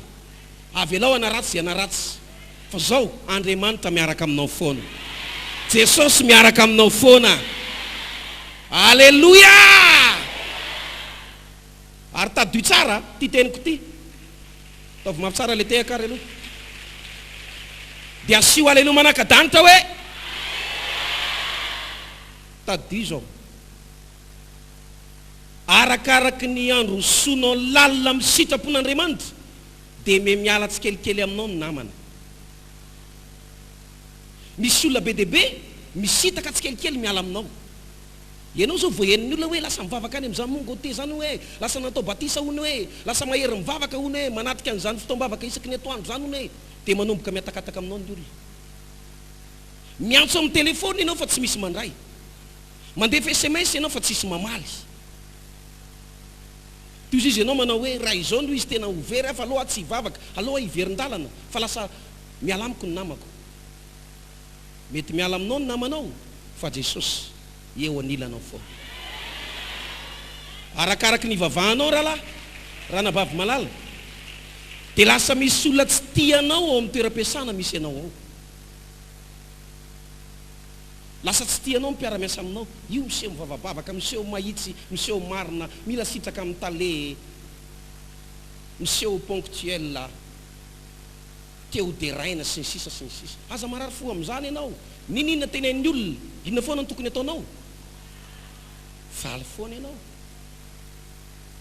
avelao anaratsy zay anaratsy, fa zao Andriamanitra miaraka aminao foana, Jesosy miaraka aminao foana. Aleluia. Ary tadio tsara ty teniko ty, taovy mampitsara le tehaka ary aloha, dia asio aleluia manaka-danitra hoe tadio zao, arakaraky ny andro sonao lalina amin'ny sitrapon'Andriamanitra, dia miala tsikelikely aminao ny namana. Misy olona be deaibe misitaka tsikelikely miala aminao. Ianao zao voahen'ny olona hoe lasa mivavaka any amin'izany mongote zany hoe, lasa natao batisa hono hoe, lasa mahery mivavaka hono hoe, manatrika an'izany fotoam-bavaka isaky ny atoandro zany hono hoe, dia manomboka miatakataka aminao ny olona. Miantso amin'ny telefôny ianao fa tsy misy mandray, mandefa SMS ianao fa tsisy mamaly. Toy izy ianao manao hoe raha izao no izy tena overy, fa aloha tsy hivavaka, aloha hiverin-dalana, fa lasa miala amiko ny namako. Mety miala aminao ny namanao, fa Jesosy eo anilanao foana. Arakaraky ny vavahanao raha nabavy malala, dia lasa misy olona tsy tianao ao amin'ny toeram-piasana misy ianao ao, lasa tsy tianao mipiara-miasa aminao. Io miseho mivavabavaka, miseho mahitsy, miseho marina, mila sitraka amin'ny tale, miseho ponctuel, teo deraina sy ny sisa sy ny sisa. Aza marary fo amin'izany ianao. Ninona tenen'ny olona, inona foana ny tokony ataonao? Faly foana ianao.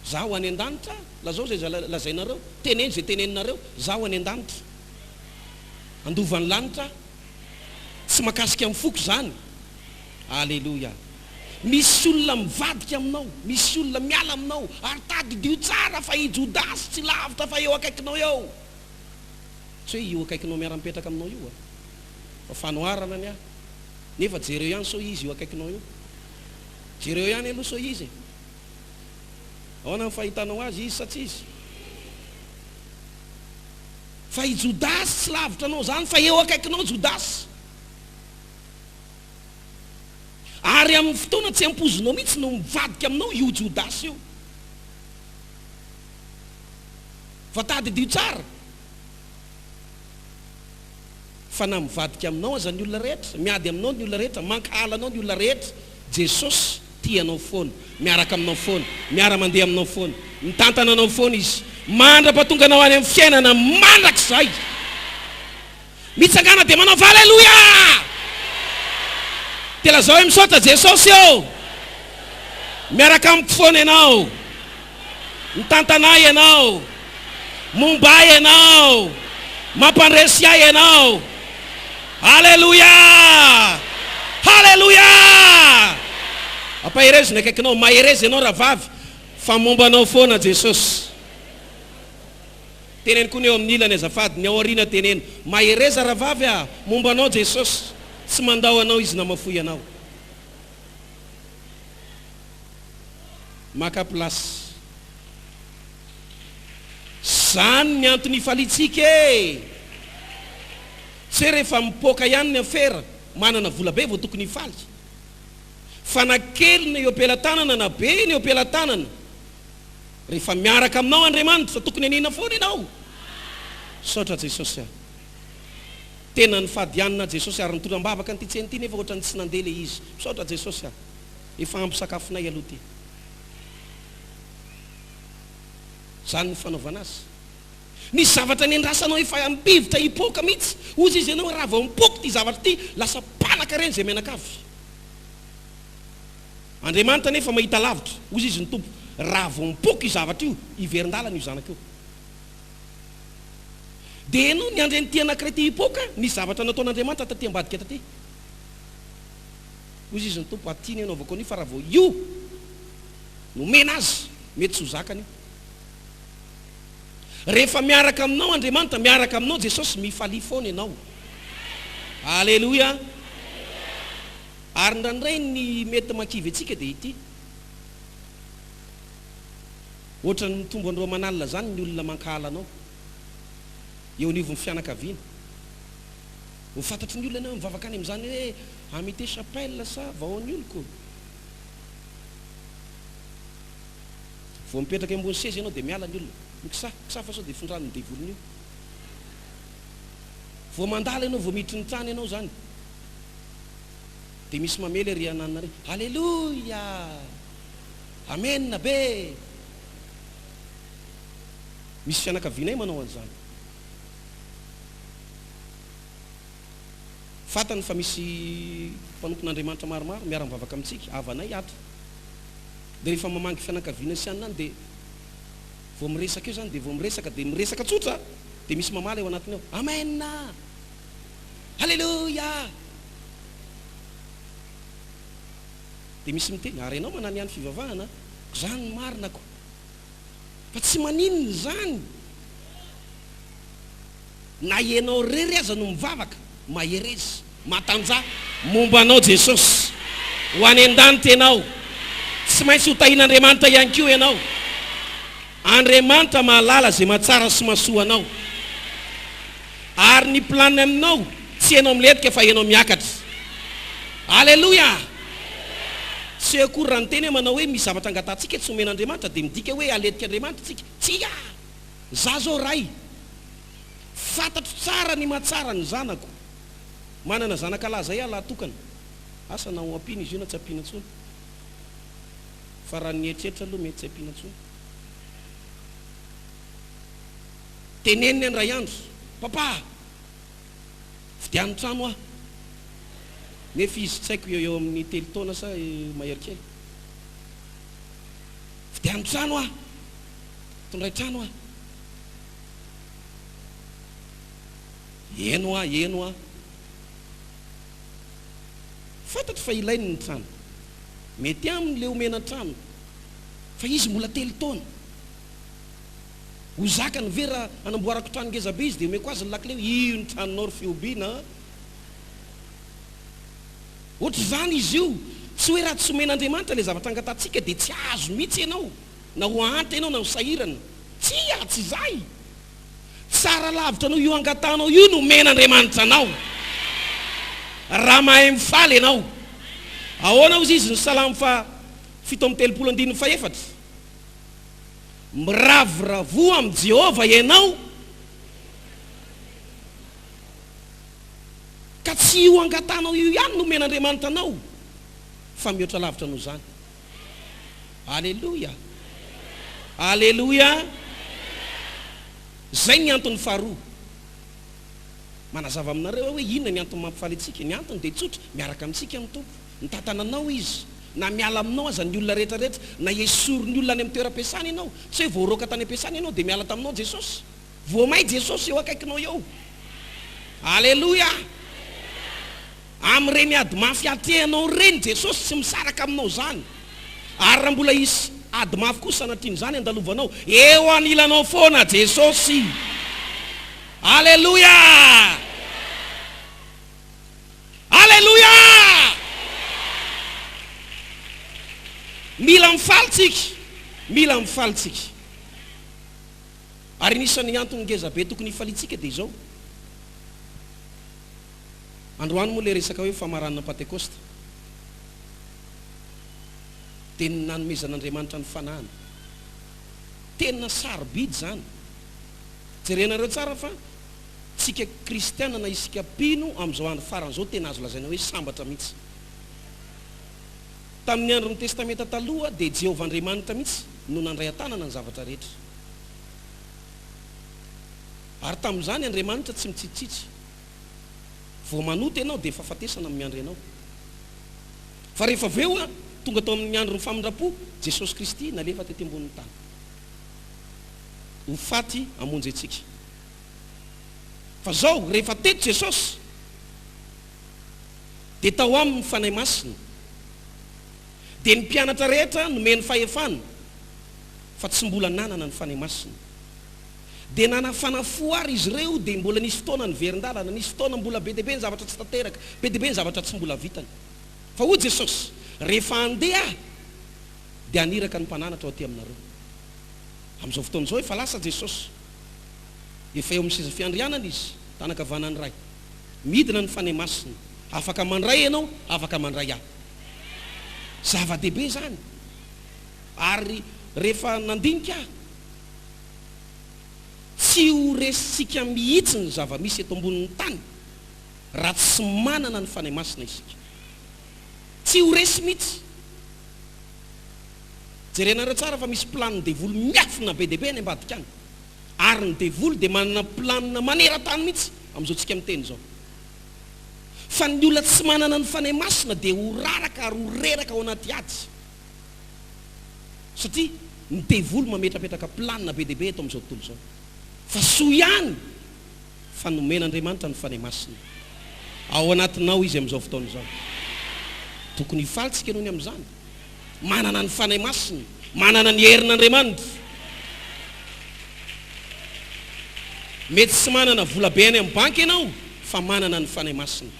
Zaho any an-danitra, lazao zay lazainareo, teneny zay teneninareo, zaho any an-danitra, andovan'ny lanitra, tsy makasika amin'ny foko zany. Aleluia. Misy olona mivadika aminao, misy olona miala aminao, ary tadidio tsara fa i Jodasy tsy lavitra fa eo akaikinao eo. Tsy hoe io akaikinao miara-mipetraka aminao io, fa fanoharana ny ahy, nefa jereo ihany so izy io akaikinao io, jereo ihany aloha so izy. Ahoana ny fahitanao azy izy sa tsy izy? Fa i Jodasy tsy lavitra anao zany, fa eo akaikinao Jodasy. Ary amin'ny fotoana tsy ampozinao mihitsy no mivadika aminao io Jodasy io. Fa tadidio tsara, fa na mivadika aminao aza ny olona rehetra, miady aminao ny olona rehetra, mankahala anao ny olona rehetra, Jesosy tianao foana, miaraka aminao foana, miara mandeha aminao foana, mitantana anao foana izy, mandrapatonga anao any amin'ny fiainana mandrakizay. mitsangana dia manao haleluya. Dia lazao hoe misaotra Jesosy eo. Miaraka amimpifoana ianao, mitantanay ianao, mombay ianao, mampandresy ahy ianao. Haleluya, haleluya. Ampaherezy ny akaikinao, maherezy ianao raha vavy fa mombanao foana Jesosy. Teneny koa ny eo amin'ny ilany azafady, ny ao aoriana teneny mahereza raha vavy mombanao Jesosy, tsy mandao anao izy namafoy anao. Maka plasy. Zany ny antony ifalitsika e. Tsy rehefa mipoaka ihany ny afera manana vola be vao tokony ifaly, fa na kely ny eo am-pelantanana na be ny eo am-pelantanana, rehefa miaraka aminao Andriamanitra tokony anina foana ianao. Saotra Jesosy aho. Tena ny fadianina Jesosy ary nitondram-bavaka ny titseny ity nefa ohatrany tsy nandeha le izy. Saotra Jesosy aho. Efa ampy sakafonay aloha ty. Zany ny fanaovana azy. Ny zavatra ny andrasanao efa ampivotra hipoaka mihitsy. Ozy izy ianao raha vao mipoaka ty zavatra ty, lasa panaka reny zay menakavy. Andriamanitra nefa mahita lavitra. Ozy izy ny tompo, raha vao mipoaka io zavatra io, iverin-dalana io zanaka io. Dia ianao ny andreny ty anankiray ty hipoaka, ny zavatra nataon'Andriamanitra taty ambadika taty. Ozy izy ny tompo, aty ny anaovako an'io fa raha vao io nomena azy, mety tsy ho zakany io. Rehefa miaraka aminao Andriamanitra, miaraka aminao Jesosy, mifalia foana ianao. Aleluya. Ary ndraindray ny mety makivy antsika dia ity. Ohatra ny tombo andro manalina zany ny olona mankahala anao. Eo anivon'ny fianakaviana. Ho fantatry ny olona mivavaka any amin'izany hoe amité chapelle sa vahoan'ny oloko. Vao mipetraka ambony seza ianao dia miala ny olona. Mikisa fa sao dia fondrano ny devolony io. Vao mandala ianao, vao miditry ny trano ianao zany, dia misy mamely ry ananina re. Haleluya, amen be. Misy fianakavianay manao an'izany. Fatany fa misy mpanompon'Andriamanitra maromaro miara-mivavaka amintsika, avanay ato. Dia rehefa mamangy fianakaviana sy anany dia vao miresaka eo zany, dia vao miresaka dia miresaka tsotra, dia misy mamaly eo anatiny ao. Amen, haleluya. Dia misy miteny, ary ianao manany ihany fivavahana, zany marinako. Fa tsy maninona zany. Na ianao rery aza no mivavaka, maherezy, matanja, mombanao Jesosy. Ho any an-danitra ianao. Tsy maintsy ho tahin'Andriamanitra ihany koa ianao. Andriamanitra mahalala zay mahatsara sy mahasoa anao. Ary ny planiny aminao tsy ianao miletika fa ianao miakatra. Aleluya. Tsy akory raha ny teny manao hoe misy zavatra angatantsika tsy omen'Andriamanitra dia midika hoe aletika Andriamanitra tsika. Tsia, za zao ray fantatro tsara ny mahatsara ny zanako. Manana zanaka laza zay laha tokana. Asa na ho ampiana izy io na tsy ampiana intsony. Fa raha ny eritreritry aloha mety tsy ampiana intsony. Teneniny andray andro, papa, fidian'ny trano aho. Nefa izy tsy haiko eo amin'ny 3 taona sa mahery kely. Fidian'ny trano aho, tondray trano aho. Eno aho. Fantatro fa ilainy ny trano. Mety aminy le omena trano. Fa izy mbola 3 taona. Ho zakany ve raha anamboarako trano ngezabe izy dia omeko azy ny lakile io ny tranonao ry fihobiana. Ohatra zany izy io. Tsy hoe raha tsy omen'Andriamanitra le zavatra angatantsika dia tsy azo mihitsy ianao. Na ho anta ianao na ho sahirana. Tsy zay. Tsara lavitra anao io angatanao io no omen'Andriamanitra anao. Raha mahay mifaly ianao. Ahoana ozy izy ny Salamo 7:34 miravoravo amin'ny Jehova ianao ka tsy io angatanao io ihany no omen'Andriamanitra anao fa mihoatra lavitra noho zany. Aleluya, aleluya. Zay ny antony faharoa. manazava aminareo hoe inona ny antony mampifaly antsika. Ny antony dia tsotra, miaraka amintsika amin'ny tompo. Ny tantananao izy, na miala aminao aza ny olona rehetrarehetra, na esory ny olona any amin'ny toeram-piasana ianao, tsy hoe voaroaka tany am-piasana ianao dia miala taminao Jesosy. Voamay Jesosy eo akaikinao eo. Aleloia. Amin'ireny ady mafy atehanao reny Jesosy tsy misaraka aminao zany. Ary raha mbola isy ady mafy kosa sanatiny zany andalovanao, eo anilanao foana Jesosy. Aleluia. Aleluia. Mila mifalitsika, mila mifalitsika. Ary nisan'ny antony ngeza be tokony ifalitsika dia izao. Androany moa le resaka hoe famaranana Pentekosta. Tena nanomezan'Andriamanitra ny fanahana. Tena sarobidy zany. Jerenareo tsara fa tsika kristiana na isika pino amin'izao andro faran'izao tena azo lazaina hoe sambatra mihitsy. Tamin'ny andron'ny testamenta taloha dia Jehovah Andriamanitra mihitsy no nandray an-tanana ny zavatra rehetra. Ary tamin'izany Andriamanitra tsy mitsitsitsy. Vao manoty ianao dia efa fatesana amin'ny andro ianao. Fa rehefa avy eo tonga tao amin'ny andron'ny famindrapo, Jesosy Kristy nalefa tety ambonin'ny tany. Ho faty hamonjy antsika. Fa zao rehefa teto Jesosy dia tao aminy fanahy masina. Dia ny mpianatra rehetra nomeny fahefana fa tsy mbola nanana ny fanahy masina. Dia nanafana fo ary izy ireo dia mbola nisy fotoana ny verin-dalana, nisy fotoana mbola be deabe ny zavatra tsy tanteraka, be deabe ny zavatra tsy mbola vitany. Fa ho Jesosy rehefa andeha dia aniraka ny mpananatra ao aty aminareo. Amin'izao fotoana izao efa lasa Jesosy, efa eo amin'ny seza fiandrianana izy, tanakavanany ray, midina ny fanahy masina, afaka mandray ianao, afaka mandray ahy. Zava-dehibe zany. Ary rehefa nandinika tsy ho resitsika mihitsy ny zava-misy eto ambonin'ny tany raha tsy manana ny fanahy masina isika. Tsy ho resy mihitsy. Jerenareo tsara fa misy planiny devoly miafina be dehibe any ambadika any. Ary ny devoly dia manana planina maneran-tany mihitsy amin'izao tsika miteny izao. Fa ny olona tsy manana ny fanahy masina dia ho raraka ary ho reraka ao anaty ady. Satria ny devoly mametrapetraka planina be dehibe eto amin'izao tontolo izao. Fa soa ihany fa nomen'Andriamanitra ny fanahy masina ao anatinao izy amin'izao fotoana izao. Tokony hifalitsika ianao ny amin'izany. Manana ny fanahy masina, manana ny herin'Andriamanitra. Mety tsy manana vola be any amin'ny banky ianao fa manana ny fanahy masina.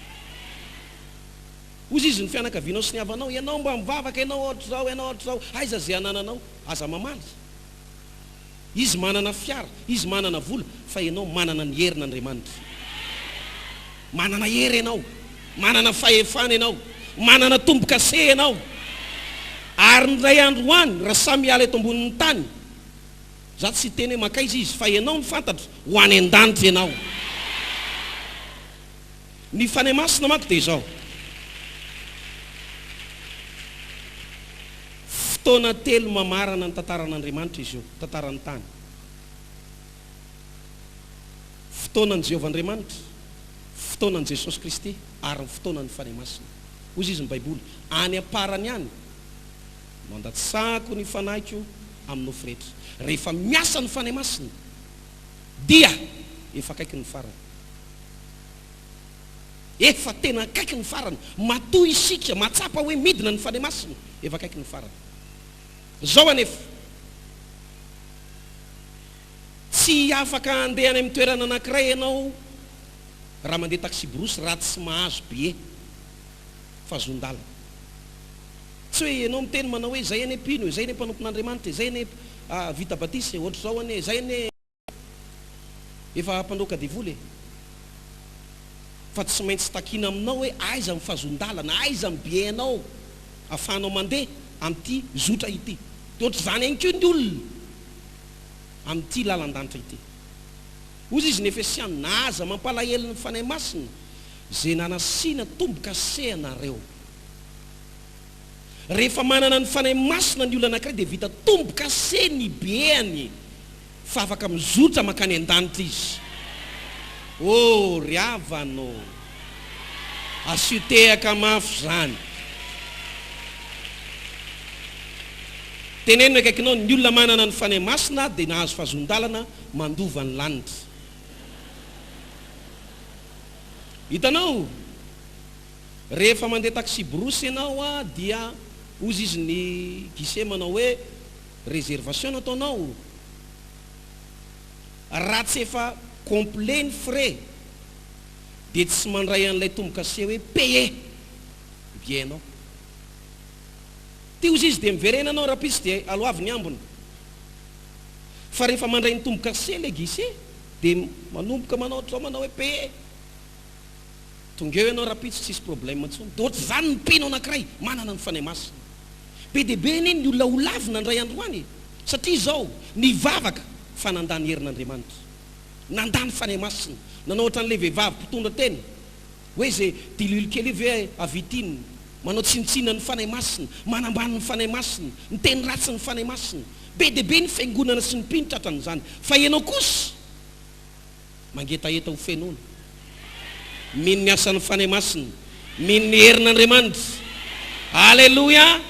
Ozy izy ny fianakavianao sy ny havanao, ianao mba mivavaka, ianao ohatr'izao, ianao ohatr'izao, aiza zay anananao, aza mamaly. Izy manana fiara, izy manana vola, fa ianao manana ny herin'Andriamanitra. Manana hery ianao, manana fahefana ianao, manana tombo-kase ianao. Ary ny ray andro any raha samy miala eto ambonin'ny tany, za tsy teny hoe makaiza izy, fa ianao mifantatra ho any an-danitra ianao. Ny fanahy masina manko dia izao. Fotoana telo mamarana ny tantaran'Andriamanitra izy io, tantaran'ny tany. Fotoanan'i Jehovah Andriamanitra, fotoanan'i Jesosy Kristy, ary ny fotoanan'ny fanahy masina. Hozy izy ny Baiboly, any aparany any mandatsako ny fanahiko amin'ny nofo rehetra. Rehefa miasa ny fanahy masina dia efa akaiky ny farany. Efa tena akaiky ny farany. Matoa isika matsapa hoe midina ny fanahy masina, efa akaiky ny farany. Zao anefa tsy afaka andeha any amin'ny toerana anankiray ianao raha mandeha taxi borosy raha tsy mahazo be fahazon-dalana. Tsy hoe ianao miteny manao hoe zay ane pino, zay ane mpanompon'Andriamanitra, zay ane vita batisa, ohatra zao ane, zay ane efa mpandroka devoly. Fa tsy maintsy takina aminao hoe aiza amin'ny fahazon-dalana, aiza amin'ny bienao ahafahanao mandeha amin'ity zotra ity. Ohatra zany ihany koa ny olona amin'ity lalan-danitra ity. Ozy izy ny Efesiana, naza mampalahelo ny fanahy masina zay nanasiana tombo-kase anareo. Rehefa manana ny fanahy masina ny olona anankiray dia vita tombo-kase ny beany fa afaka mizotra makany an-danitra izy. ry avanao asio tehaka mafy zany. Tenenina akaikinao ny olona manana ny fanahy masina dia nahazo fahazondalana mandova ny lanitra. Hitanao, rehefa mandeha taxi brosy ianao dia ozy izy ny guichet manao hoe réservation nataonao. Raha tsy efa complet ny frais dia tsy mandray an'ilay tombokase hoe paye bienao. Ty ozy izy dia miverenanao raha pisy dia aloavy ny ambony. Fa rehefa mandray ny tombokase ilay guichet dia manomboka manao manao hoe paye. Tonga eo ianao raha pisy tsisy problème intsony. Dia ohatry zany ny mpino anankiray manana ny fanahy masina. Be dia be ny olona olavina ndray androany, satria izao nivavaka fa nandany herin'Andriamanitra, nandany fanahy masina. Nanao ohatran'ilay vehivavy mpitondra teny hoe zay dililo kely ve avitiny, manao tsinitsina ny fanahy masina, manambany ny fanahy masina, ny teny ratsy ny fanahy masina. Be dia be ny fiangonana sy ny mpino tratran'izany. Fa ianao kosa mangetaeta ho fenona, mino ny asan'ny fanahy masina, mino ny herin'Andriamanitra. Alleluia.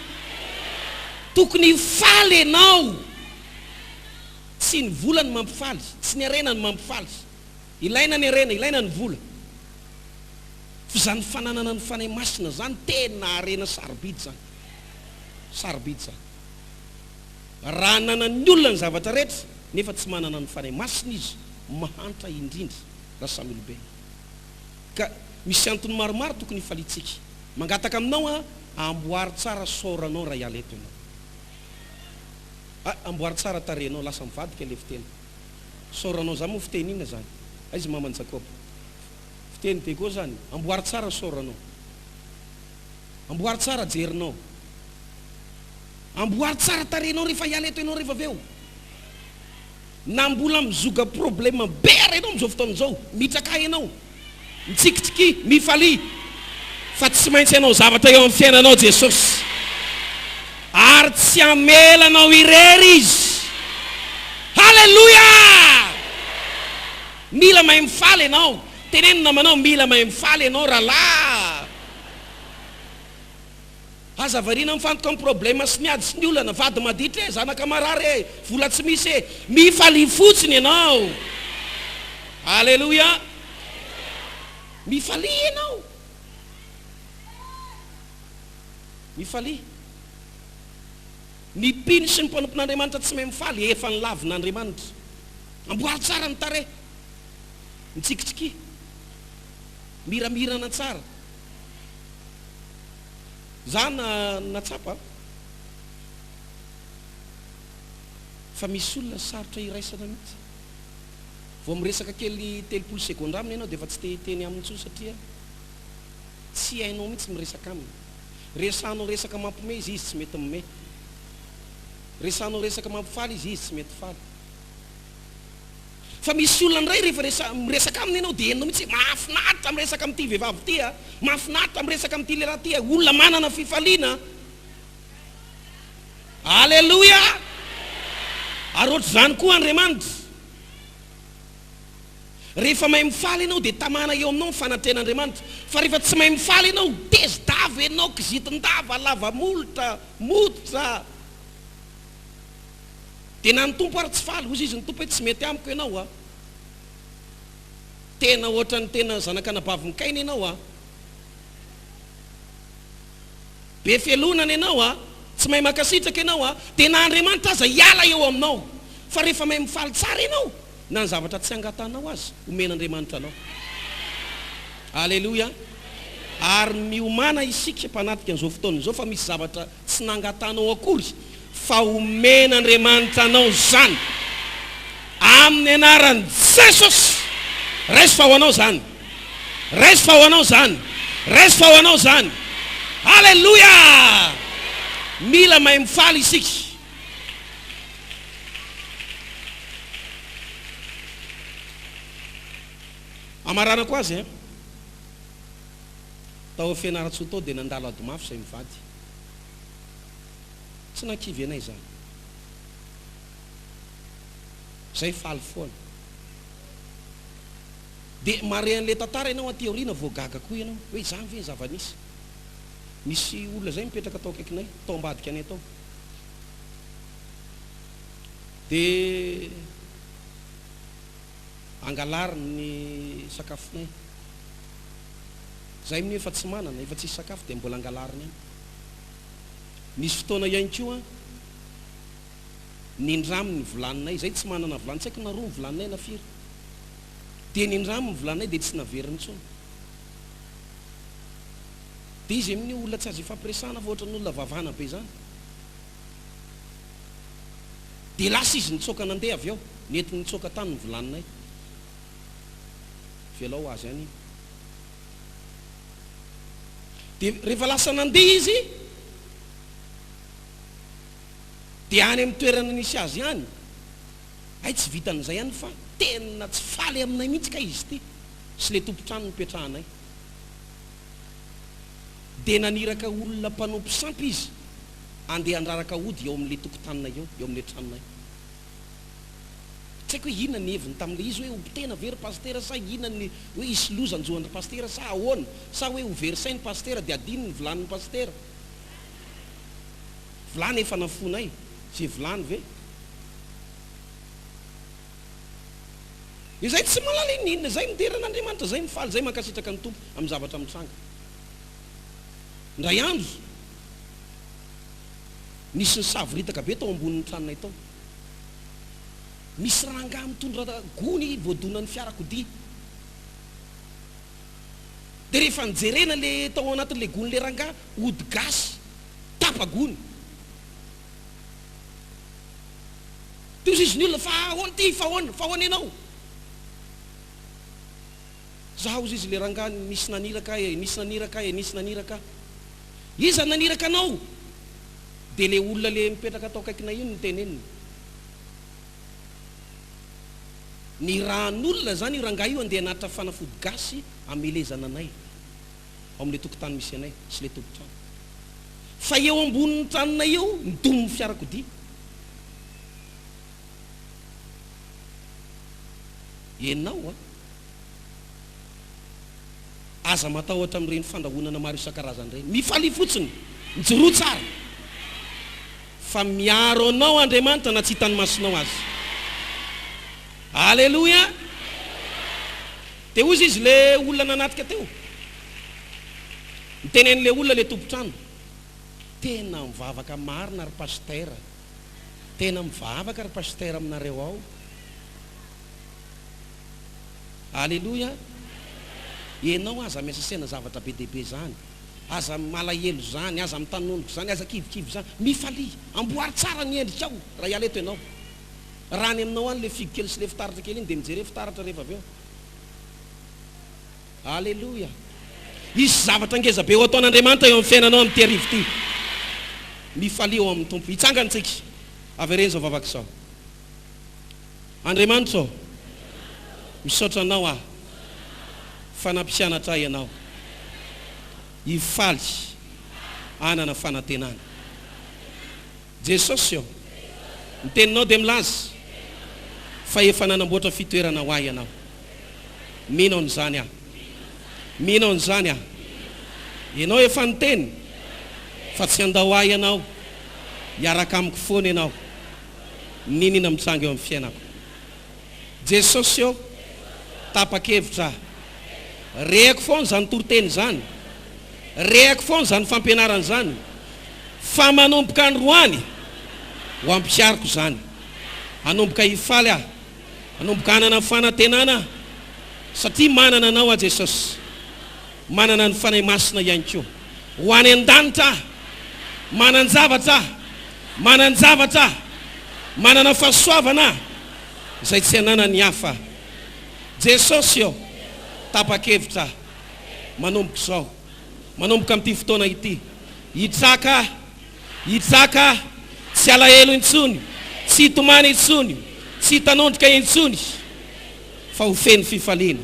Tokony faly ianao, tsy ny vola ny mampifaly, tsy ny arena ny mampifaly. Ilaina ny arena, ilaina ny vola. Fa zany fananana ny fanahy masina zany tena arena sarobidy zany. Sarobidy zany. Raha nanany olona ny zavatra rehetra nefa tsy manana ny fanahy masina izy, mahantra indrindra raha samy olombelona. Ka misy antony maromaro tokony falitsika. Mangataka aminao amboary tsara soranao raha hiala eto ianao. Amboary tsara tarenao, lasa mivadika ilay fiteny. Soranao zany moa fiteny inona zany? Aizy mamany Jakob. Fiteny Diego zany, amboary tsara soranao. Amboary tsara jerinao. Amboary tsara tarenao rehefa hiala eto ianao rehefa aveo. Na mbola mizoga problème be ianao amin'izao fotoana izao, mitraka ianao, mitsikitsiky, mifaly, fa tsy maintsy ianao zavatra eo amin'ny fiainanao Jesosy. Ary tsy amelanao irery izy. Halleluja. Mila mahay mifaly ianao. Tenenina manao mila mahay mifaly ianao rahalahy. Aza variana mifantoka amin'ny problème sy miady sy ny olana, vady maditra zanaka marary vola tsy misy mifaly fotsiny ianao. Halleluja. Mifaly ianao. Mifaly. Ny mpino sy ny mpanompon'Andriamanitra tsy mahay mifaly, efa nylavin'Andriamanitra. Amboary tsara ny tare, mitsikitsiky, miramirana tsara. Za natsapa fa misy olona sarotra iraisana mihitsy. Vao miresaka kely 3 sekonda aminy ianao dia efa tsy te-teny aminy intsony satria tsy hainao mihitsy miresaka aminy. Resanao resaka mampime izy tsy mety mime. Resanao resaka mampifaly izy tsy mety faly. Fa misy olona ndray rehefa miresaka aminy ianao dia hainao mihitsy mahafinaritra miresaka amin'ity vehivavy ity, mahafinaritra miresaka amin'ity lehilahy ity, olona manana fifaliana. Alleluia. Ary ohatry zany koa Andriamanitra. Rehefa mahay mifaly ianao dia tamana eo aminao fanatrehan'Andriamanitra. Fa rehefa tsy mahay mifaly ianao, tezidava ianao, kizitindava, lava molotra, mototra. Dia na ny tompo ary tsy faly, ozy izy ny tompo hoe tsy mety amiko ianao tena ohatra ny tena zanak'anabavy Kaina ianao be felonana ianao tsy mahay makasitraka ianao dia na Andriamanitra aza hiala eo aminao. Fa rehefa mahay mifaly tsara ianao, na ny zavatra tsy angatanao azy omen'Andriamanitra anao. Alleluia. Ary miomana isika mpanatika an'izao fotoana izao fa misy zavatra tsy nangatanao akory, fa omen'Andriamanitra anao zany amin'ny anaran'i Jesosy. Resy fa ho anao zany, resy fa ho anao zany, resy fa ho anao zany. Halleluja. Mila mahay mifaly isika. Amaranako azy tao fianarantsoa tao dia nandalo ady mafy izay mivady. Tsy nankivy anay zany. Zay faly foana. Dia mare an'ilay tantara ianao aty aoriana voagaga koa ianao hoe izany ve zava-nisy. Misy olona zay mipetraka atao akaikinay, tao ambadika anay tao. Dia angalariny ny sakafonay. Zay amin'ny efa tsy manana, efa tsisy sakafo dia mbola angalariny any. Nisy fotoana ihany koa nindramo ny volaninay, zay tsy manana volany, tsy haiko na roa ny volaninay na firy. Dia nindramo ny volaninay dia tsy naveriny intsony. Dia izy amin'ny olona tsy azo ifampiresahana fa ohatran'ny olona vavana be zany. Dia lasa izy nitsoaka nandeha avy ao, nety nitsoaka tany ny volaninay. Velao azy any. Dia rehefa lasa nandeha izy, dia any amin'ny toerana nisy azy any, ay tsy vitan'izay ihany fa tena tsy faly aminay mihitsy ka izy ty, sy le tompotrano nipetrahanay. Dia naniraka olona mpanompo sampy izy andeha andraraka ody eo amin'le tokotaninay eo amin'le tranonay. Tsy haiko hoe inona ny heviny tamin'le izy hoe tena very pastera sa inona ny hoe isy loza anjohan'ny pastera sa ahoana, sa hoe ho verisain'ny pastera dia adiny ny volanin'ny pastera. Volany efa nafonay, zay volany ve? Izay tsy malala inona, zay mideran'Andriamanitra, zay mifaly, zay mankasitraka ny tompo amin'ny zavatra mitranga. Ndray andro nisy ny savoritaka be tao ambonin'ny tranonay tao. Misy rangahy mitondra gony voadonan'ny fiarakodia. Dia rehefa nijerena le tao anatin'le gony le rangahy, ody gasy, tapa-gony. Dia izy ny olona, fa ahoana ty, fa ahoana ianao? Zaho izy le rangahy, nisy naniraka e, nisy naniraka e, nisy naniraka. Iza naniraka anao? Dia le olona le mipetraka atao akaikina io niteneniny. Ny rahan'olona zany io rangahy io andeha hanatra fanafody gasy amelezana anay ao amin'le tokotany misy anay sy le tompotrano. Fa eo ambonin'ny tranonay eo nidomo ny fiarakodia. Ianao aza matahotra amin'ireny fandrahonana maro isan-karazany ireny. Mifaly fotsiny, mijoroa tsara. Fa miaro anao Andriamanitra na tsy hitany masonao azy. Alleluia. Dia ozy izy le olona nanatika teo, nitenen'le olona le tompotrano, tena mivavaka marina ry pastera, tena mivavaka ry pastera aminareo ao. Alleluia. Ianao aza miasasena zavatra be dehibe zany, aza malahelo zany, aza mitanonoko zany, aza kivikivy zany, mifaly, amboary tsara ny endrikao raha iala eto ianao. Raha ny aminao any le figo kely sy le fitaratra kely iny dia mijery fitaratra rehefa avy eo. Alleluia. Isy zavatra ngeza be ho ataon'Andriamanitra eo amin'ny fiainanao amin'ity hariva ity. Mifaly eo amin'ny tompo. Hitsangana tsika. Avy ireny zao vavaka sao. Andriamanitra misaotra anao aho fanampisanatra ianao hifaly anana fanantenana. Jesosy eo ny teninao dia milaza fa efa nanamboatra fitoerana ho ahy ianao. Minao n'izany aho, minao n'izany aho. Ianao efa niteny fa tsy andao ahy ianao, hiaraka amiko foana ianao, ninina mitsanga eo amin'ny fiainako. Jesosy eo tapa-kevitra, rehako foana zany toroteny zany, rehako foana zany fampianarana zany, fa manomboka androany ho ampiariko zany, hanomboka hifaly aho, hanomboka hanana fanantenana, satria manana anao a Jesosy, manana ny fanahy masina ihany koa. Ho any an-danitra manan-javatra, manan-javatra, manana fahasoavana izay tsy anana ny hafa. Jesosy eo tapa-kevitra, manomboka izao, manomboka amin'ity fotoana ity, hitsaka, tsy alahelo intsony, tsy hitomany intsony, tsy hitanondrika intsony, fa ho feno fifaliana.